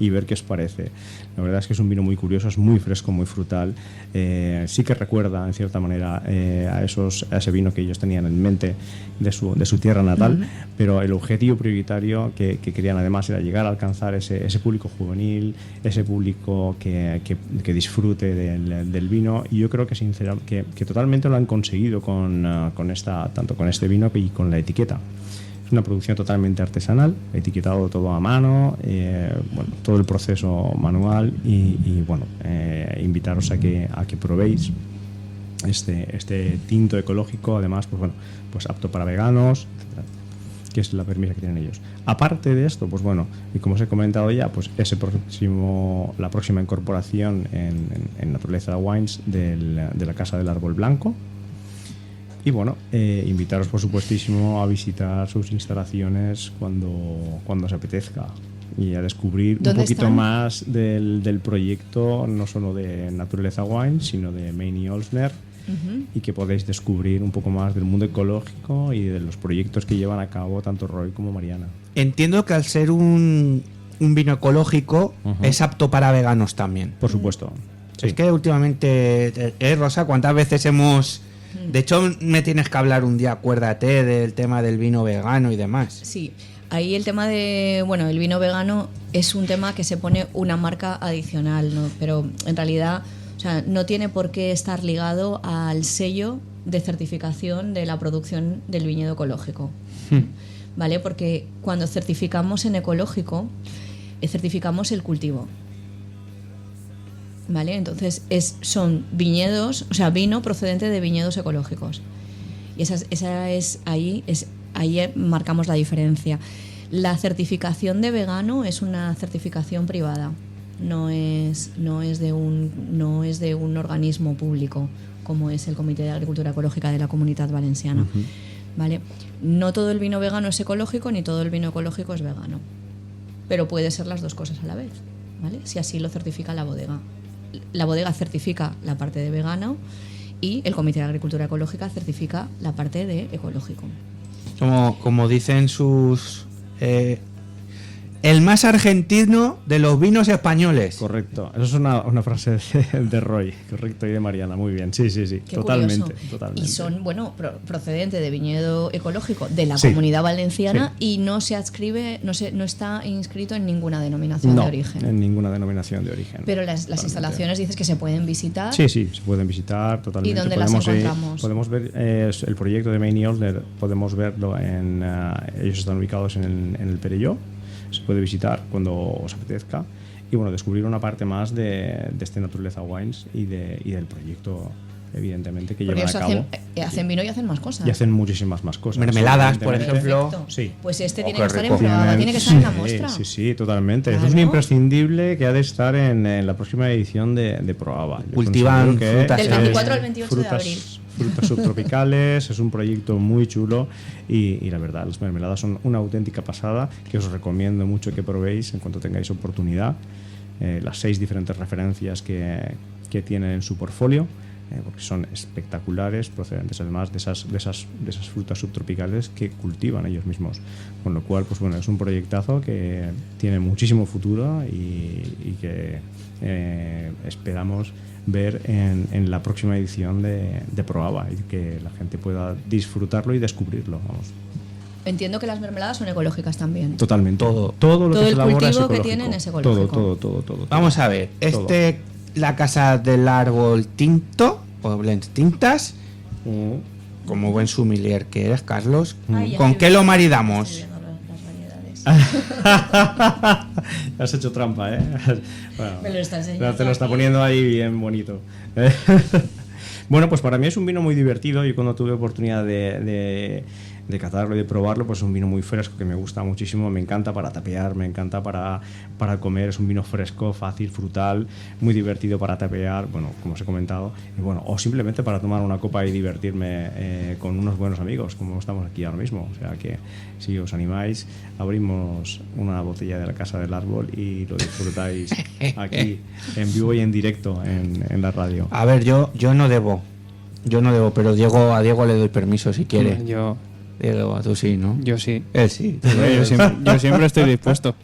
y ver qué os parece. La verdad es que es un vino muy curioso, es muy fresco, muy frutal. Sí que recuerda, en cierta manera, a ese vino que ellos tenían en mente de su tierra natal, pero el objetivo prioritario que querían además era llegar a alcanzar ese público juvenil, ese público que disfrute del vino. Y yo creo que totalmente lo han conseguido tanto con este vino y con la etiqueta. Una producción totalmente artesanal, etiquetado todo a mano, todo el proceso manual y bueno, invitaros a que probéis este tinto ecológico, además pues apto para veganos, etcétera, que es la premisa que tienen ellos. Aparte de esto, pues bueno, y como os he comentado ya, pues la próxima incorporación en Naturaleza Wines de la Casa del Árbol Blanco. Y bueno, invitaros por supuestísimo a visitar sus instalaciones cuando os apetezca y a descubrir un poquito más del proyecto, no solo de Naturaleza Wine, sino de Maine y Osner, y que podéis descubrir un poco más del mundo ecológico y de los proyectos que llevan a cabo tanto Roy como Mariana. Entiendo que al ser un vino ecológico es apto para veganos también. Por supuesto. Sí. Es que últimamente, Rosa, ¿cuántas veces hemos... De hecho, me tienes que hablar un día, acuérdate, del tema del vino vegano y demás. Sí, ahí el tema el vino vegano es un tema que se pone una marca adicional, ¿no? Pero en realidad, o sea, no tiene por qué estar ligado al sello de certificación de la producción del viñedo ecológico. ¿Vale? Porque cuando certificamos en ecológico, certificamos el cultivo. ¿Vale? Entonces son viñedos, o sea, vino procedente de viñedos ecológicos. Y ahí marcamos la diferencia. La certificación de vegano es una certificación privada, no es de un organismo público como es el Comité de Agricultura Ecológica de la Comunitat Valenciana. ¿Vale? No todo el vino vegano es ecológico ni todo el vino ecológico es vegano, pero puede ser las dos cosas a la vez, ¿vale? Si así lo certifica la bodega. La bodega certifica la parte de vegano y el Comité de Agricultura Ecológica certifica la parte de ecológico. Como dicen sus... el más argentino de los vinos españoles. Correcto. Eso es una frase de Roy, correcto, y de Mariana. Muy bien. Sí. Qué Totalmente. Y son, procedente de viñedo ecológico de la Comunidad Valenciana y no se adscribe, no está inscrito en ninguna denominación de origen. En ninguna denominación de origen. Pero las instalaciones dices que se pueden visitar. Sí, se pueden visitar totalmente. ¿Y dónde las encontramos? Podemos ver el proyecto de Maine y Osner, podemos verlo ellos están ubicados en el Perelló. Se puede visitar cuando os apetezca y bueno, descubrir una parte más de este Naturaleza Wines y del proyecto, evidentemente, que llevan a cabo. Hacen vino y hacen más cosas. Y hacen muchísimas más cosas. Mermeladas, por ejemplo. Sí. Pues tiene que estar en probada, tiene que estar en la muestra. Sí, totalmente. Claro. Esto es un imprescindible que ha de estar en la próxima edición de Probaba. Cultivan frutas. Del 24 al 28 de abril. frutas subtropicales, es un proyecto muy chulo y la verdad, las mermeladas son una auténtica pasada que os recomiendo mucho que probéis en cuanto tengáis oportunidad. Las 6 diferentes referencias que tienen en su portfolio, porque son espectaculares, procedentes además de esas frutas subtropicales que cultivan ellos mismos. Con lo cual, pues bueno, es un proyectazo que tiene muchísimo futuro y que esperamos ver en la próxima edición de Proaba y que la gente pueda disfrutarlo y descubrirlo. Vamos. Entiendo que las mermeladas son ecológicas también. Totalmente. Todo lo Todo que se el elabora es cultivo que ecológico. tienen es ecológico. Todo. Vamos a ver, la Casa del Árbol tinto, o blend tintas, como buen sommelier que eres, Carlos, ¿con qué lo maridamos? Has hecho trampa, ¿eh? Bueno, Me lo está enseñando te lo está aquí. poniendo ahí bien bonito. Bueno, pues para mí es un vino muy divertido. Yo cuando tuve oportunidad de catarlo y de probarlo, pues es un vino muy fresco que me gusta muchísimo, me encanta para tapear, me encanta para comer, es un vino fresco, fácil, frutal, muy divertido para tapear, bueno, como os he comentado, y bueno, o simplemente para tomar una copa y divertirme con unos buenos amigos, como estamos aquí ahora mismo. O sea que si os animáis, abrimos una botella de la Casa del Árbol y lo disfrutáis aquí en vivo y en directo en la radio. A ver, yo no debo, pero a Diego le doy permiso si quiere. Diego, tú sí, ¿no? Yo sí. Él sí. Yo siempre estoy dispuesto.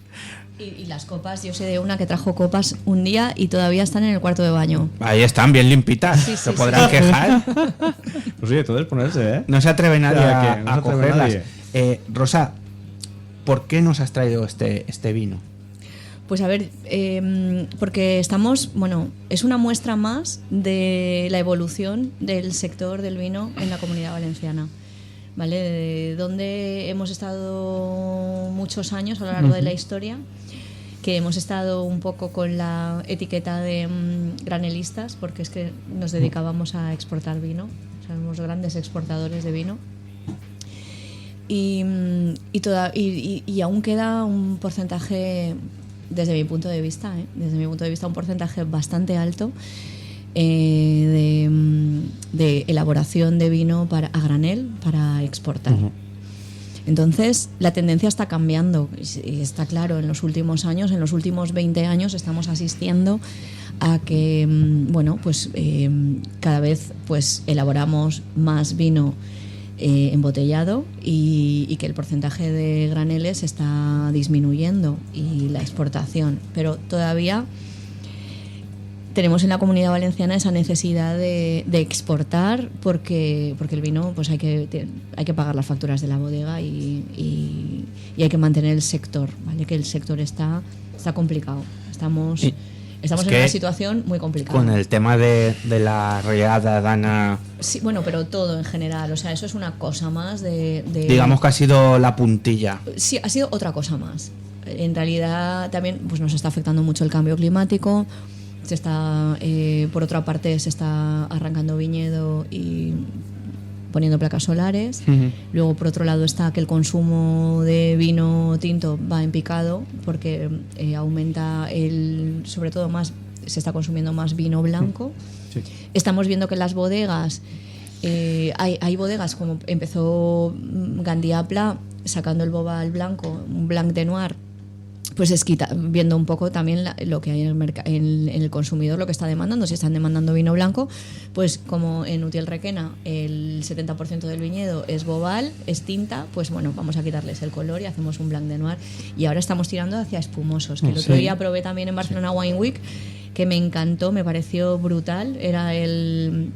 Y las copas, yo sé de una que trajo copas un día y todavía están en el cuarto de baño. Ahí están, bien limpitas. Sí, ¿Se podrán quejar? Pues oye, todo es ponerse, ¿eh? No se atreve nadie a no se atreve cogerlas. nadie. Rosa, ¿por qué nos has traído este vino? Pues a ver, porque estamos, bueno, es una muestra más de la evolución del sector del vino en la Comunidad Valenciana. ¿Vale? De donde hemos estado muchos años a lo largo de la historia, que hemos estado un poco con la etiqueta de granelistas, porque es que nos dedicábamos a exportar vino, somos grandes exportadores de vino. Y aún queda un porcentaje, desde mi punto de vista, un porcentaje bastante alto de elaboración de vino a granel para exportar. Entonces, la tendencia está cambiando y está claro, en los últimos años, en los últimos 20 años estamos asistiendo a que, bueno, pues cada vez pues elaboramos más vino embotellado y que el porcentaje de graneles está disminuyendo y la exportación, pero todavía tenemos en la Comunidad Valenciana esa necesidad de exportar porque el vino pues hay que pagar las facturas de la bodega y hay que mantener el sector, ¿vale? Que el sector está complicado. Estamos en una situación muy complicada. Con el tema de la riada dana... Sí, bueno, pero todo en general, o sea, eso es una cosa más de... Digamos que ha sido la puntilla. Sí, ha sido otra cosa más. En realidad también pues nos está afectando mucho el cambio climático. Por otra parte se está arrancando viñedo y poniendo placas solares. Luego por otro lado está que el consumo de vino tinto va en picado porque aumenta sobre todo más, se está consumiendo más vino blanco. Sí. Estamos viendo que en las bodegas hay bodegas como empezó Gandiapla sacando el Bobal blanco, un Blanc de Noir, pues viendo un poco también lo que hay en el consumidor, lo que está demandando. Si están demandando vino blanco, pues como en Utiel Requena el 70% del viñedo es Bobal, es tinta, pues bueno, vamos a quitarles el color y hacemos un Blanc de Noir. Y ahora estamos tirando hacia espumosos, que el otro día probé también en Barcelona Wine Week, que me encantó, me pareció brutal. Era el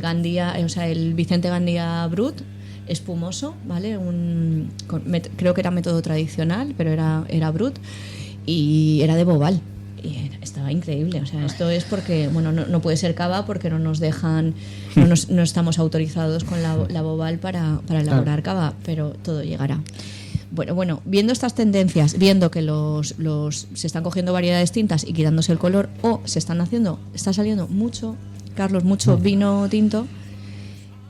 Gandía, o sea, el Vicente Gandía Brut, espumoso, ¿vale? Creo que era método tradicional, pero era Brut y era de Bobal y estaba increíble. O sea, esto es porque, bueno, no puede ser cava porque no nos dejan, no estamos autorizados con la Bobal para elaborar cava, pero todo llegará. Bueno, viendo estas tendencias, viendo que se están cogiendo variedades tintas y quitándose el color, o está saliendo mucho, Carlos, mucho vino tinto,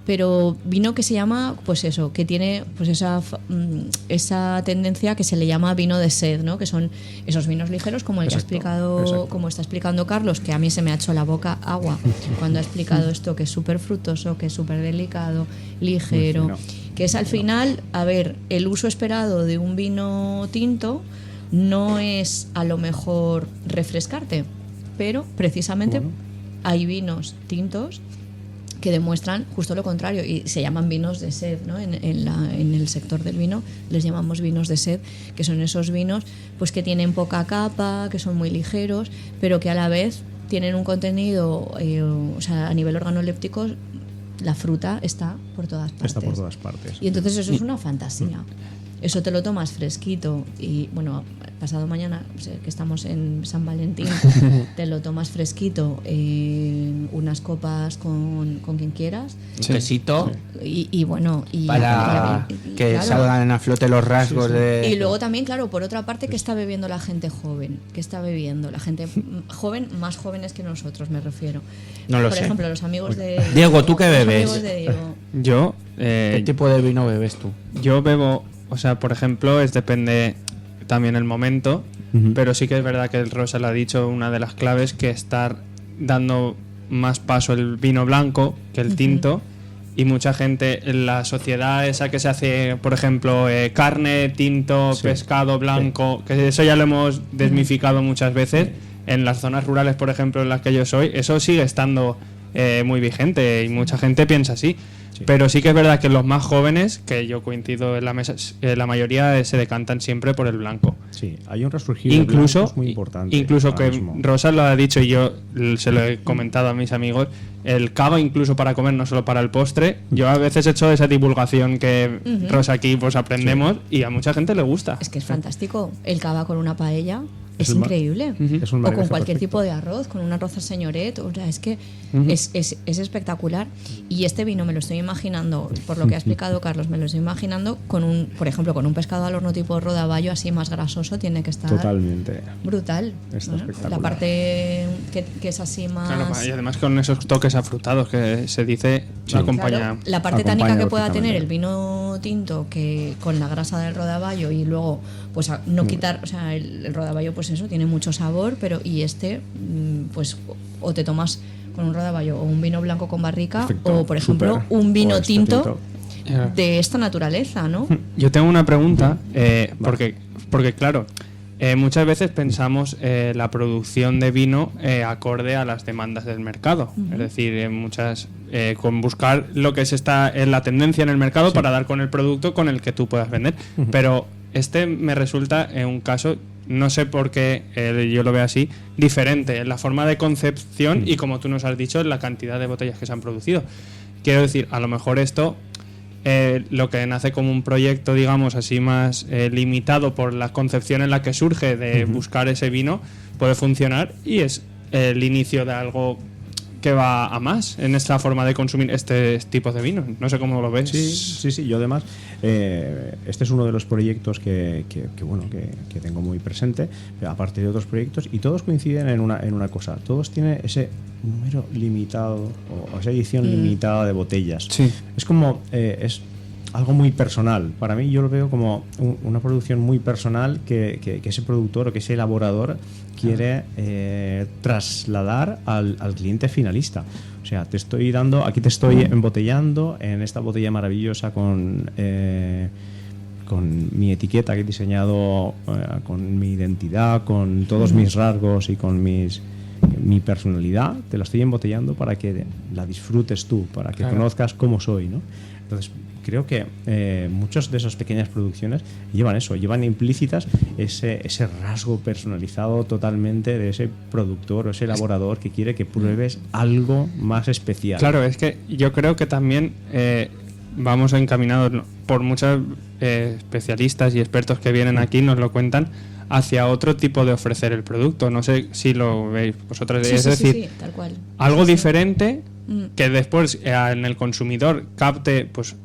pero vino que se llama, pues eso, que tiene pues esa tendencia que se le llama vino de sed, ¿no? Que son esos vinos ligeros como el que ha explicado, como está explicando Carlos, que a mí se me ha hecho la boca agua cuando ha explicado esto, que es súper frutoso, que es súper delicado, ligero, que es al final, a ver, el uso esperado de un vino tinto no es a lo mejor refrescarte, pero precisamente hay vinos tintos que demuestran justo lo contrario y se llaman vinos de sed, ¿no? En el sector del vino les llamamos vinos de sed, que son esos vinos pues que tienen poca capa, que son muy ligeros, pero que a la vez tienen un contenido, o sea, a nivel organoléptico la fruta está por todas partes. Está por todas partes. Y entonces eso es una fantasía. Eso te lo tomas fresquito y, bueno, pasado mañana, que estamos en San Valentín, te lo tomas fresquito, unas copas con quien quieras. Un quesito. Y bueno... Y para que claro, salgan a flote los rasgos de... Y luego también, claro, por otra parte, ¿qué está bebiendo la gente joven? ¿Qué está bebiendo? La gente joven, más jóvenes que nosotros, me refiero. No lo por sé. ejemplo, los amigos de... Diego, ¿tú qué bebes? Los amigos de Diego. Yo... ¿Qué tipo de vino bebes tú? Yo bebo... O sea, por ejemplo, depende también el momento, pero sí que es verdad que el Rosa le ha dicho una de las claves, que estar dando más paso el vino blanco que el tinto, y mucha gente en la sociedad esa que se hace, por ejemplo, carne, tinto, pescado blanco, que eso ya lo hemos desmitificado muchas veces, en las zonas rurales, por ejemplo, en las que yo soy, eso sigue estando muy vigente y mucha gente piensa así. Pero sí que es verdad que los más jóvenes, que yo coincido en la mesa, la mayoría se decantan siempre por el blanco. Sí, hay un resurgir incluso muy importante. Incluso que mismo. Rosa lo ha dicho y yo se lo he comentado a mis amigos, el cava incluso para comer, no solo para el postre. Yo a veces he hecho esa divulgación que Rosa aquí pues aprendemos y a mucha gente le gusta. Es que es fantástico. El cava con una paella. Es increíble. Es un o con cualquier tipo de arroz, con un arroz al señoret, o sea, es que es espectacular. Y este vino me lo estoy imaginando, por lo que ha explicado Carlos, me lo estoy imaginando con un, por ejemplo, con un pescado al horno tipo rodaballo así más grasoso, tiene que estar totalmente brutal. Está espectacular. La parte que es así más... Claro, y además con esos toques afrutados que se dice, acompaña. Claro, la parte tánica que pueda tener el vino tinto, que con la grasa del rodaballo y luego pues no quitar, o sea, el rodaballo pues eso, tiene mucho sabor, pero y este pues o te tomas con un rodaballo o un vino blanco con barrica. Perfecto, o por ejemplo un vino tinto de esta naturaleza, ¿no? Yo tengo una pregunta, porque claro, muchas veces pensamos la producción de vino acorde a las demandas del mercado, es decir, muchas con buscar lo que es la tendencia en el mercado para dar con el producto con el que tú puedas vender, pero me resulta un caso, no sé por qué yo lo veo así, diferente en la forma de concepción y, como tú nos has dicho, en la cantidad de botellas que se han producido. Quiero decir, a lo mejor esto, lo que nace como un proyecto, digamos, así más limitado por la concepción en la que surge de buscar ese vino, puede funcionar y es el inicio de algo que va a más en esta forma de consumir este tipo de vino. No sé cómo lo ves. Sí. Yo además, este es uno de los proyectos que tengo muy presente, aparte de otros proyectos, y todos coinciden en una cosa. Todos tienen ese número limitado o esa edición limitada de botellas. Sí. Es como... es algo muy personal. Para mí, yo lo veo como una producción muy personal que ese productor o que ese elaborador quiere trasladar al cliente finalista. O sea, aquí te estoy embotellando en esta botella maravillosa con mi etiqueta que he diseñado, con mi identidad, con todos mis rasgos y con mi personalidad. Te la estoy embotellando para que la disfrutes tú, para que conozcas cómo soy, ¿no? Entonces, creo que muchas de esas pequeñas producciones llevan implícitas ese rasgo personalizado totalmente de ese productor o ese elaborador que quiere que pruebes algo más especial. Claro, es que yo creo que también vamos encaminados por muchos especialistas y expertos que vienen aquí, nos lo cuentan, hacia otro tipo de ofrecer el producto. No sé si lo veis vosotros. Sí, es decir, tal cual. Algo diferente que después en el consumidor capte, pues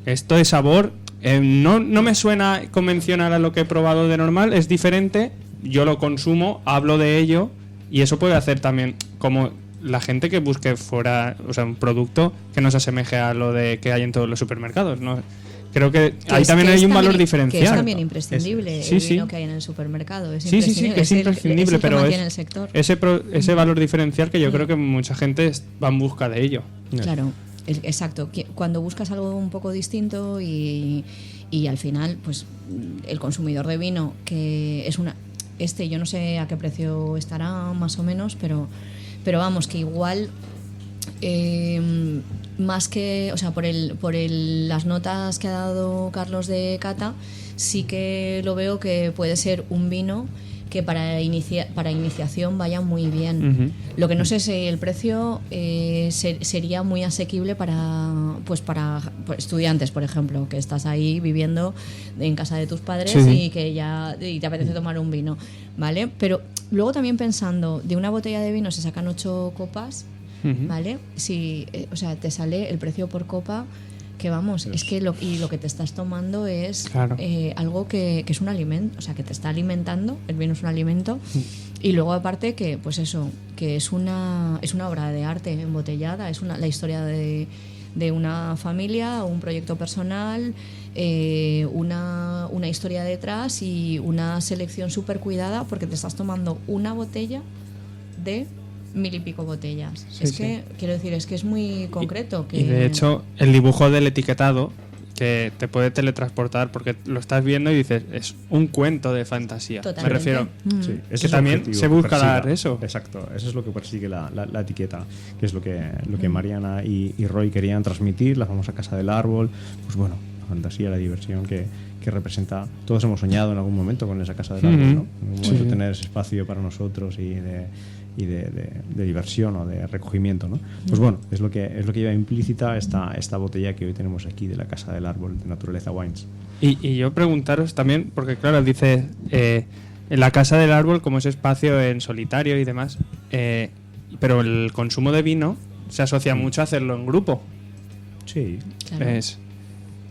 esto de sabor no me suena convencional a lo que he probado de normal, es diferente, yo lo consumo, hablo de ello y eso puede hacer también como la gente que busque fuera, o sea, un producto que no se asemeje a lo de que hay en todos los supermercados, ¿no? Creo que ahí también hay un valor diferencial. Que es también imprescindible el vino que hay en el supermercado. Es Sí, que es imprescindible, pero es ese valor diferencial que yo creo que mucha gente va en busca de ello. Claro, exacto. Cuando buscas algo un poco distinto y al final, pues el consumidor de vino, que es yo no sé a qué precio estará más o menos, pero vamos, que igual... más que, o sea, por las notas que ha dado Carlos de cata, sí que lo veo que puede ser un vino que para iniciación vaya muy bien. Lo que no sé si el precio sería muy asequible para estudiantes, por ejemplo, que estás ahí viviendo en casa de tus padres y que y te apetece tomar un vino, ¿vale? Pero luego también pensando, de una botella de vino se sacan 8 copas, ¿vale? Si, o sea, te sale el precio por copa, que vamos, es que lo que te estás tomando es algo que es un alimento, o sea, que te está alimentando, el vino es un alimento, y luego aparte que, pues eso, que es una obra de arte embotellada, es la historia de una familia, un proyecto personal, una historia detrás y una selección súper cuidada, porque te estás tomando una botella de 1000 y pico botellas. Quiero decir, es que es muy concreto. Y de hecho, el dibujo del etiquetado que te puede teletransportar, porque lo estás viendo y dices, es un cuento de fantasía. Totalmente. Me refiero. Ese que es también objetivo, se busca persiga. dar eso. Exacto, eso es lo que persigue la etiqueta, que es lo que Mariana y Roy querían transmitir, la famosa casa del árbol, pues bueno, la fantasía, la diversión que representa. Todos hemos soñado en algún momento con esa casa del árbol, ¿no? En algún momento tener ese espacio para nosotros y de diversión o de recogimiento, ¿no? Pues bueno, es lo que lleva implícita esta botella que hoy tenemos aquí de la Casa del Árbol de Naturaleza Wines. Y yo preguntaros también, porque claro, dice en la Casa del Árbol como ese espacio en solitario y demás, pero el consumo de vino se asocia mucho a hacerlo en grupo. Sí. Claro.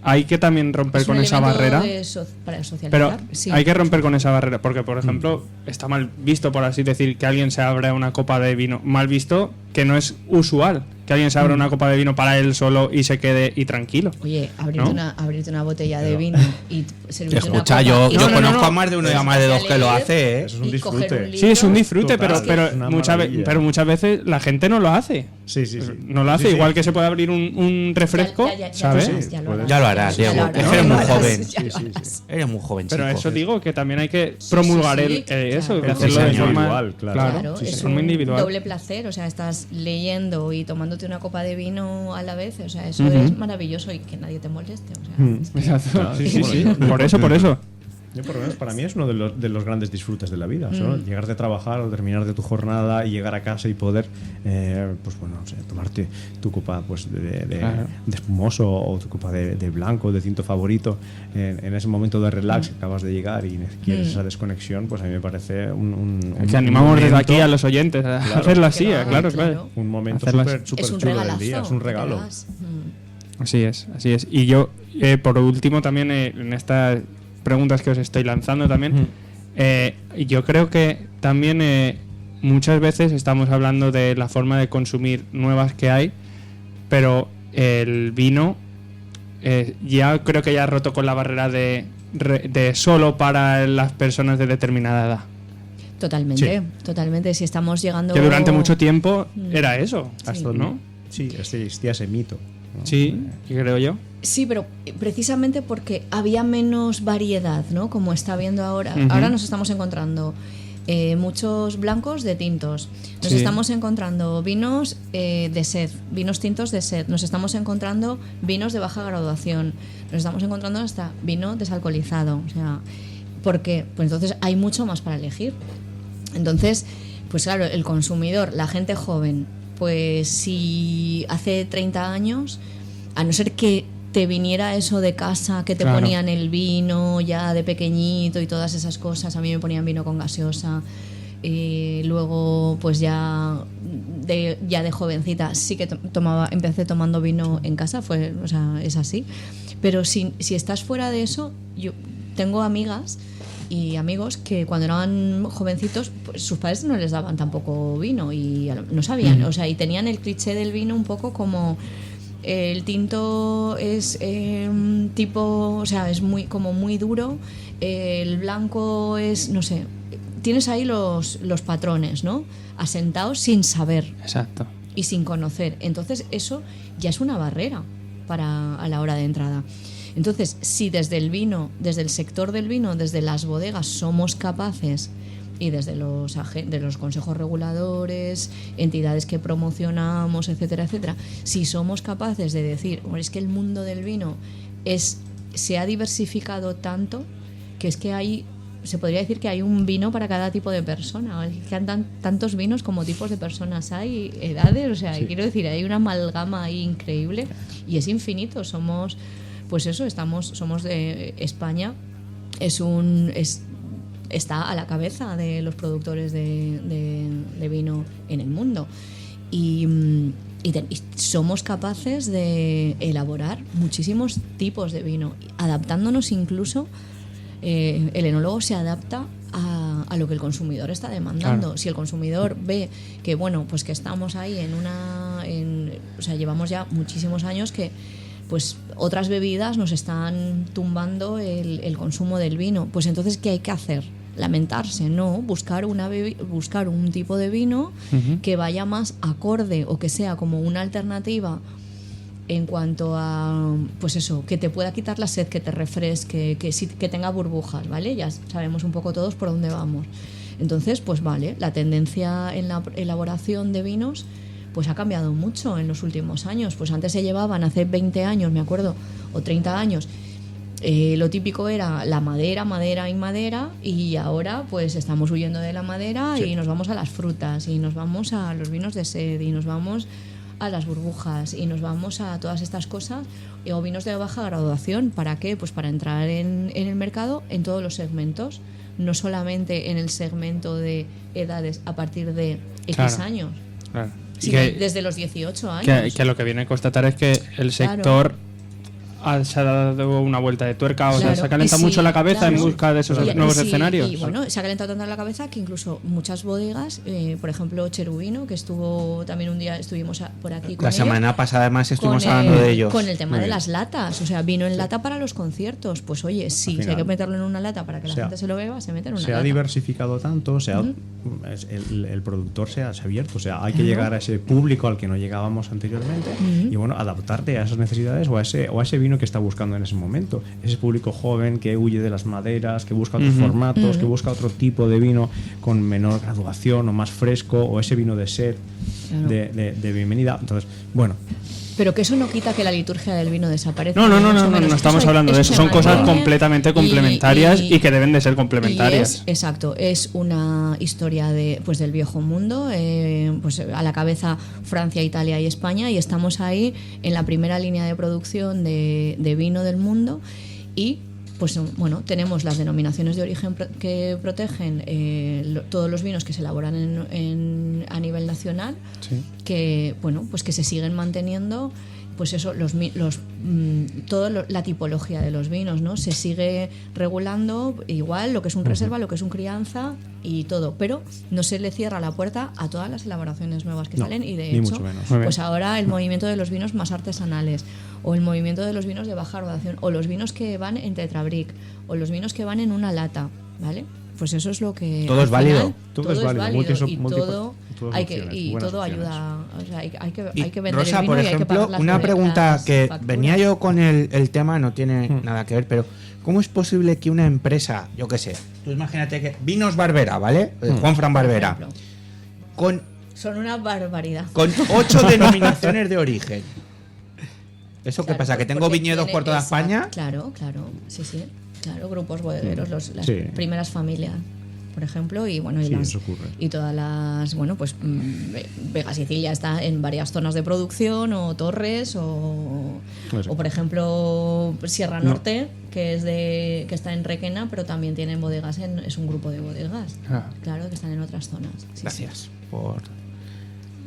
Hay que también romper con esa barrera. Para socializar. Pero hay que romper con esa barrera, porque por ejemplo está mal visto, por así decir, que alguien se abra una copa de vino. Mal visto que no es usual que alguien se abra una copa de vino para él solo y se quede tranquilo. Oye, abrirte una botella de vino y servirte Escucha, una copa. yo conozco a más de uno y a más de dos que lo hace, ¿eh? Eso es un disfrute. Sí, es un disfrute, Total, pero muchas veces la gente no lo hace. Sí. No lo hace, igual que se puede abrir un refresco, ¿sabes? Ya lo harás, Diego. Es que eres muy joven. Eres muy joven. Pero eso digo, que también hay que promulgar eso, claro. hacerlo de forma individual, claro. Es forma individual. Doble placer, o sea, estás leyendo y tomándote una copa de vino a la vez, o sea, eso es maravilloso y que nadie te moleste, o sea. Exacto. Sí. Por eso. Yo, por lo menos, para mí es uno de los grandes disfrutes de la vida, ¿no? Llegar de trabajar o terminar de tu jornada y llegar a casa y poder, pues bueno, no sé, tomarte tu copa pues de espumoso o tu copa de blanco, de tinto favorito, en ese momento de relax que acabas de llegar y quieres esa desconexión, pues a mí me parece que animamos desde aquí a los oyentes a hacerlo así, claro. Un momento súper chulo del día, es un regalo. Así es. Y yo, por último, también en estas preguntas que os estoy lanzando también, yo creo que también muchas veces estamos hablando de la forma de consumir nuevas que hay, pero el vino ya creo que ya ha roto con la barrera de solo para las personas de determinada edad. Totalmente. Si estamos llegando... Que durante mucho tiempo era eso, ¿no? Sí, existía ese mito, ¿no? Sí, creo yo. Sí, pero precisamente porque había menos variedad, ¿no? Como está habiendo ahora. Ahora nos estamos encontrando muchos blancos de tintos. Nos estamos encontrando vinos de sed, vinos tintos de sed. Nos estamos encontrando vinos de baja graduación. Nos estamos encontrando hasta vino desalcoholizado. O sea, ¿por qué? Pues entonces hay mucho más para elegir. Entonces, pues claro, el consumidor, la gente joven, pues si hace 30 años, a no ser que te viniera eso de casa, que te ponían el vino ya de pequeñito y todas esas cosas, a mí me ponían vino con gaseosa, luego pues ya de jovencita sí que empecé tomando vino en casa, o sea, es así, pero si estás fuera de eso, yo tengo amigas y amigos que cuando eran jovencitos, pues sus padres no les daban tampoco vino y no sabían, o sea, y tenían el cliché del vino un poco como el tinto es tipo, o sea, es muy duro, el blanco es, no sé, tienes ahí los patrones, ¿no? Asentados sin saber. Exacto. Y sin conocer. Entonces eso ya es una barrera a la hora de entrada. Entonces, si desde el vino, desde el sector del vino, desde las bodegas somos capaces, y desde de los consejos reguladores, entidades que promocionamos, etcétera, etcétera, si somos capaces de decir, bueno, es que el mundo del vino se ha diversificado tanto que es que se podría decir que hay un vino para cada tipo de persona, que andan tantos vinos como tipos de personas, hay edades, o sea, quiero decir, hay una amalgama ahí increíble y es infinito. Somos, pues eso, somos de España, está a la cabeza de los productores de vino en el mundo y somos capaces de elaborar muchísimos tipos de vino, adaptándonos incluso. El enólogo se adapta a lo que el consumidor está demandando. Claro. Si el consumidor ve que, bueno, pues que estamos ahí o sea, llevamos ya muchísimos años que pues otras bebidas nos están tumbando el consumo del vino, pues entonces ¿qué hay que hacer? Lamentarse, no, buscar un tipo de vino que vaya más acorde o que sea como una alternativa en cuanto a, pues eso, que te pueda quitar la sed, que te refresque, que tenga burbujas, ¿vale? Ya sabemos un poco todos por dónde vamos. Entonces, pues vale, la tendencia en la elaboración de vinos pues ha cambiado mucho en los últimos años. Pues antes se llevaban, hace 20 años, me acuerdo, o 30 años, lo típico era la madera, y ahora pues estamos huyendo de la madera y nos vamos a las frutas, y nos vamos a los vinos de sed, y nos vamos a las burbujas, y nos vamos a todas estas cosas, o vinos de baja graduación. ¿Para qué? Pues para entrar en el mercado en todos los segmentos, no solamente en el segmento de edades a partir de X años, sino desde los 18 años. Que lo que viene a constatar es que el sector se ha dado una vuelta de tuerca, o sea, se ha calentado mucho la cabeza en busca de esos nuevos escenarios. Y bueno, se ha calentado tanto la cabeza que incluso muchas bodegas, por ejemplo Cherubino, que estuvo también un día, estuvimos por aquí con la semana pasada además estuvimos hablando de ellos. Con el tema de las latas, o sea, vino en lata para los conciertos, pues oye, sí, si hay que meterlo en una lata para que la gente se lo beba, se mete en una lata. Se ha diversificado tanto, el productor se ha abierto, o sea, hay que llegar a ese público al que no llegábamos anteriormente y bueno, adaptarte a esas necesidades o a ese vino que está buscando en ese momento. Ese público joven que huye de las maderas, que busca otros formatos, que busca otro tipo de vino con menor graduación o más fresco, o ese vino de sed, de bienvenida. Entonces, bueno. Pero que eso no quita que la liturgia del vino desaparezca. No estamos hablando de eso. Son cosas completamente complementarias y que deben de ser complementarias. Exacto, es una historia del viejo mundo, pues a la cabeza Francia, Italia y España, y estamos ahí en la primera línea de producción de vino del mundo. Y pues bueno, tenemos las denominaciones de origen que protegen todos los vinos que se elaboran a nivel nacional, que bueno, pues que se siguen manteniendo, pues eso, toda la tipología de los vinos, ¿no? Se sigue regulando igual lo que es un reserva, lo que es un crianza y todo, pero no se le cierra la puerta a todas las elaboraciones nuevas que salen, y de hecho, pues ahora el movimiento de los vinos más artesanales, o el movimiento de los vinos de baja graduación, o los vinos que van en tetrabric, o los vinos que van en una lata, ¿vale? Pues eso es lo que... Todo es válido. Todo es válido. Y todo ayuda. O sea, hay que vender Rosa, el vino, por y hay que ejemplo, pagar las una pregunta que facturas. venía yo con el tema, no tiene nada que ver, pero ¿cómo es posible que una empresa, yo qué sé, tú imagínate que Vinos Barbera, ¿vale? Juan Fran Barbera, son una barbaridad. Con 8 denominaciones de origen. ¿Eso qué pasa? ¿Que tengo viñedos por toda España? Claro, sí. Claro, grupos bodegueros, las primeras familias, por ejemplo, y bueno, y todas las, bueno, pues Vega Sicilia está en varias zonas de producción, o Torres, o por ejemplo Sierra Norte, que está en Requena, pero también tienen bodegas, es un grupo de bodegas, claro, que están en otras zonas. Gracias por...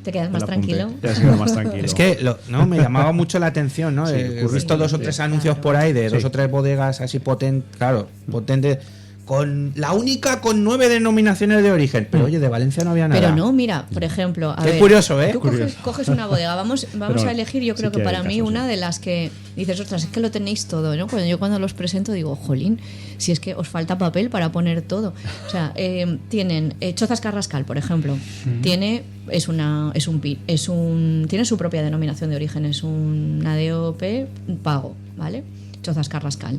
¿Te quedas más tranquilo? Es que me llamaba mucho la atención, ¿no? He visto 2 o 3 anuncios por ahí de 2 o 3 bodegas así potentes, con la única con 9 denominaciones de origen. Pero oye, de Valencia no había nada. Pero no, mira, por ejemplo, a Qué ver, curioso, ¿eh? Tú coges una bodega, vamos Pero a elegir, yo creo sí que que hay para mí casos, una de las que dices, ostras, es que lo tenéis todo, ¿no? Cuando los presento digo, jolín, si es que os falta papel para poner todo. O sea, tienen Chozas Carrascal, por ejemplo, tiene su propia denominación de origen, es una DOP pago, ¿vale? Chozas Carrascal.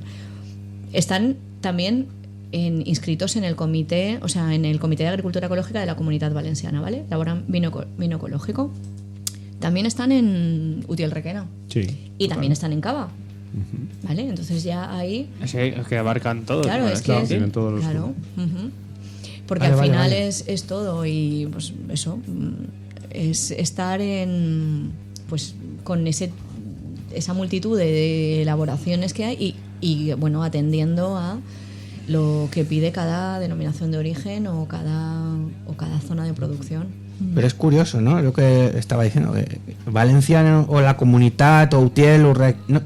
Están también inscritos en el comité, o sea, en el Comité de Agricultura Ecológica de la Comunidad Valenciana, ¿vale? Elaboran vino ecológico. También están en Utiel Requena. Sí. Y también están en Cava. ¿Vale? Entonces ya ahí... Es que abarcan todo. Claro, es que... Tienen todos los... Claro. Porque Vale, al final vale. Es todo y pues eso, es estar en... pues con esa multitud de elaboraciones que hay y bueno, atendiendo a lo que pide cada denominación de origen o cada zona de producción. Pero es curioso, ¿no? Lo que estaba diciendo, que Valencia o la Comunitat o Utiel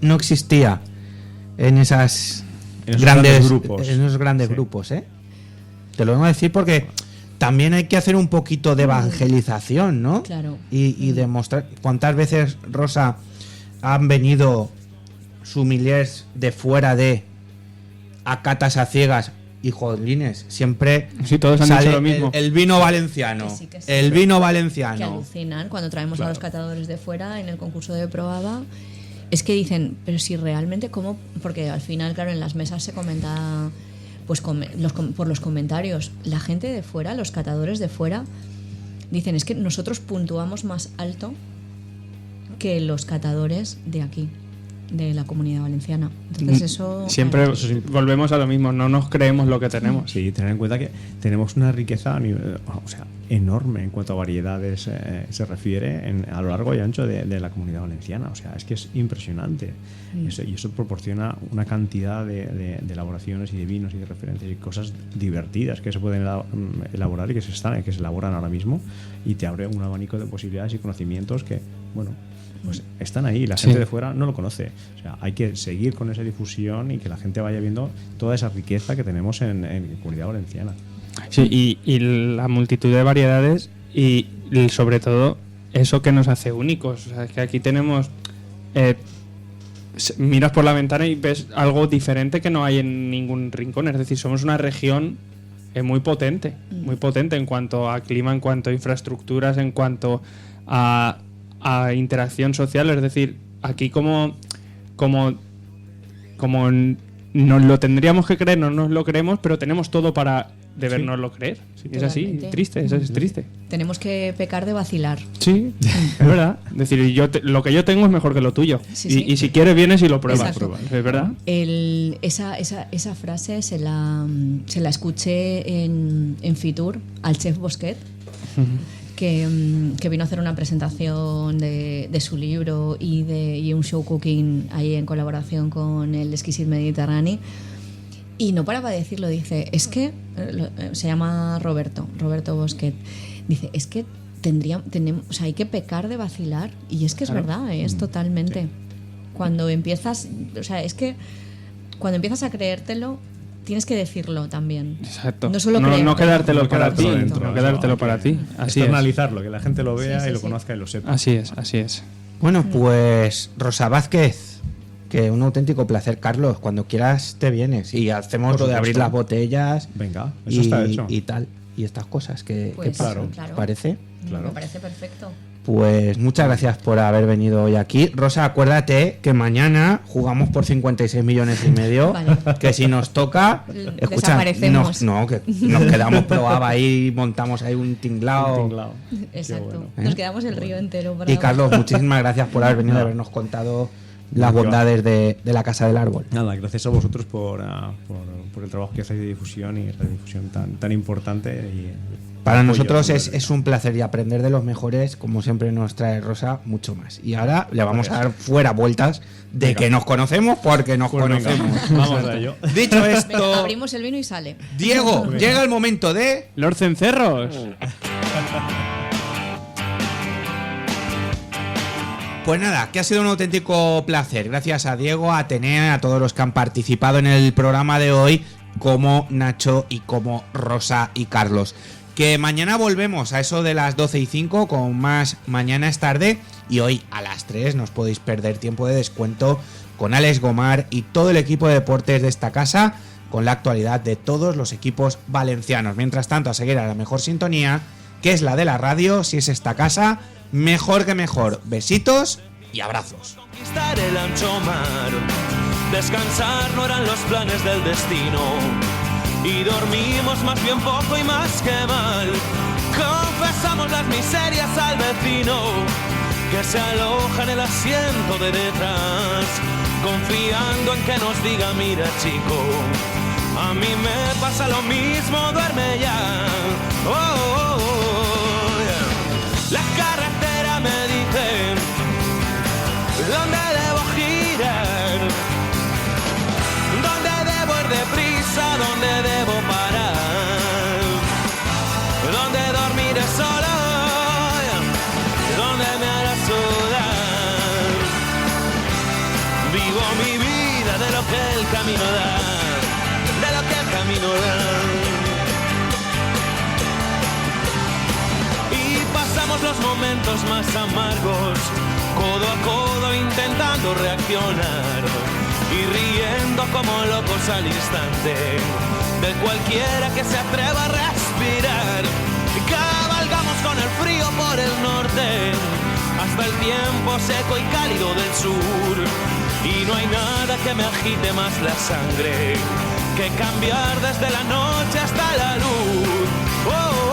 no existía en esos grandes grupos. En esos grandes grupos, ¿eh? Te lo vengo a decir porque también hay que hacer un poquito de evangelización, ¿no? Claro. Y demostrar cuántas veces, Rosa, han venido sommeliers de fuera a catas a ciegas y jolines, siempre todos han sale dicho lo mismo. el vino valenciano. Que sí. El vino Que valenciano. alucinan cuando traemos Claro. a los catadores de fuera en el concurso de Proaba. Es que dicen, pero si realmente, ¿cómo? Porque al final, claro, en las mesas se comenta, pues por los comentarios, la gente de fuera, los catadores de fuera, dicen, es que nosotros puntuamos más alto que los catadores de aquí, de la Comunidad Valenciana. Entonces eso... Siempre volvemos a lo mismo, no nos creemos lo que tenemos. Sí, tener en cuenta que tenemos una riqueza enorme en cuanto a variedades se refiere a lo largo y ancho de la Comunidad Valenciana. O sea, es que es impresionante. Y eso proporciona una cantidad de elaboraciones y de vinos y de referencias y cosas divertidas que se pueden elaborar y que se elaboran ahora mismo, y te abre un abanico de posibilidades y conocimientos que, bueno, pues están ahí, la gente de fuera no lo conoce. O sea, hay que seguir con esa difusión y que la gente vaya viendo toda esa riqueza que tenemos en Comunidad Valenciana. Sí, y la multitud de variedades y sobre todo eso que nos hace únicos. O sea, es que aquí tenemos... miras por la ventana y ves algo diferente que no hay en ningún rincón. Es decir, somos una región muy potente en cuanto a clima, en cuanto a infraestructuras, en cuanto a interacción social. Es decir, aquí como nos lo tendríamos que creer, no nos lo creemos, pero tenemos todo para debernoslo creer. Es así, Totalmente. triste, eso es triste. Tenemos que pecar de vacilar. Sí, es verdad. Es decir, lo que yo tengo es mejor que lo tuyo. Sí, sí. Y si quieres vienes y lo pruebas. Exacto. Es verdad. Esa frase se la escuché en Fitur al chef Bosquet, que vino a hacer una presentación de su libro y un show cooking ahí en colaboración con el Exquisite Mediterráneo. Y no paraba de decirlo, dice, es que, se llama Roberto Bosquet, dice, es que hay que pecar de vacilar, y es que es Claro. verdad, es totalmente. Cuando empiezas, es que cuando empiezas a creértelo, tienes que decirlo también. Exacto. No solo no creértelo. quedártelo para ti, dentro, no quedártelo para ti. Así es. Externalizarlo, que la gente lo vea Sí, y lo sí. conozca y lo sepa. Así es. Bueno, pues Rosa Vázquez, que un auténtico placer, Carlos. Cuando quieras te vienes y hacemos Por lo de abrir supuesto. las botellas. Venga, eso está hecho. Y tal. Y estas cosas que Pues, pasan. claro. ¿Parece? Me parece perfecto. Pues muchas gracias por haber venido hoy aquí. Rosa, acuérdate que mañana jugamos por 56 millones y medio. Vale. Que si nos toca, escucha, Desaparecemos. que nos quedamos probados ahí, montamos ahí un tinglao. Exacto. ¿Eh? Nos quedamos el río entero. para- Y Carlos, muchísimas gracias por haber venido y habernos contado las bondades de la Casa del Árbol. Nada, gracias a vosotros por el trabajo que hacéis de difusión y redifusión tan importante. Y Para apoyo nosotros absoluto. es un placer, y aprender de los mejores, como siempre nos trae Rosa, mucho más. Y ahora le vamos a dar fuera vueltas de Venga. que nos conocemos porque nos Pues venga, conocemos. vamos a ello. Dicho esto, Venga, abrimos el vino y sale. Diego, llega el momento de... Los cencerros. Pues nada, que ha sido un auténtico placer. Gracias a Diego, a Atenea, a todos los que han participado en el programa de hoy. como Nacho y como Rosa y Carlos. Que mañana volvemos a eso de las 12:05 con más Mañana es tarde, y hoy a las 3 no os podéis perder tiempo de descuento con Alex Gomar y todo el equipo de deportes de esta casa, con la actualidad de todos los equipos valencianos. Mientras tanto, a seguir a la mejor sintonía, que es la de la radio. Si es esta casa, mejor que mejor. Besitos y abrazos. Conquistar el ancho mar, descansar no eran los planes del destino, y dormimos más bien poco y más que mal. Confesamos las miserias al vecino, que se aloja en el asiento de detrás, confiando en que nos diga: mira chico, a mí me pasa lo mismo, duerme ya. Oh, oh, oh, yeah. La carretera me dice dónde debo girar, dónde debo ir deprisa, dónde debo parar, dónde dormiré solo, dónde me hará sudar. Vivo mi vida de lo que el camino da, de lo que el camino da. Y pasamos los momentos más amargos, codo a codo intentando reaccionar, y riendo como locos al instante de cualquiera que se atreva a respirar. Cabalgamos con el frío por el norte hasta el tiempo seco y cálido del sur, y no hay nada que me agite más la sangre que cambiar desde la noche hasta la luz. Oh,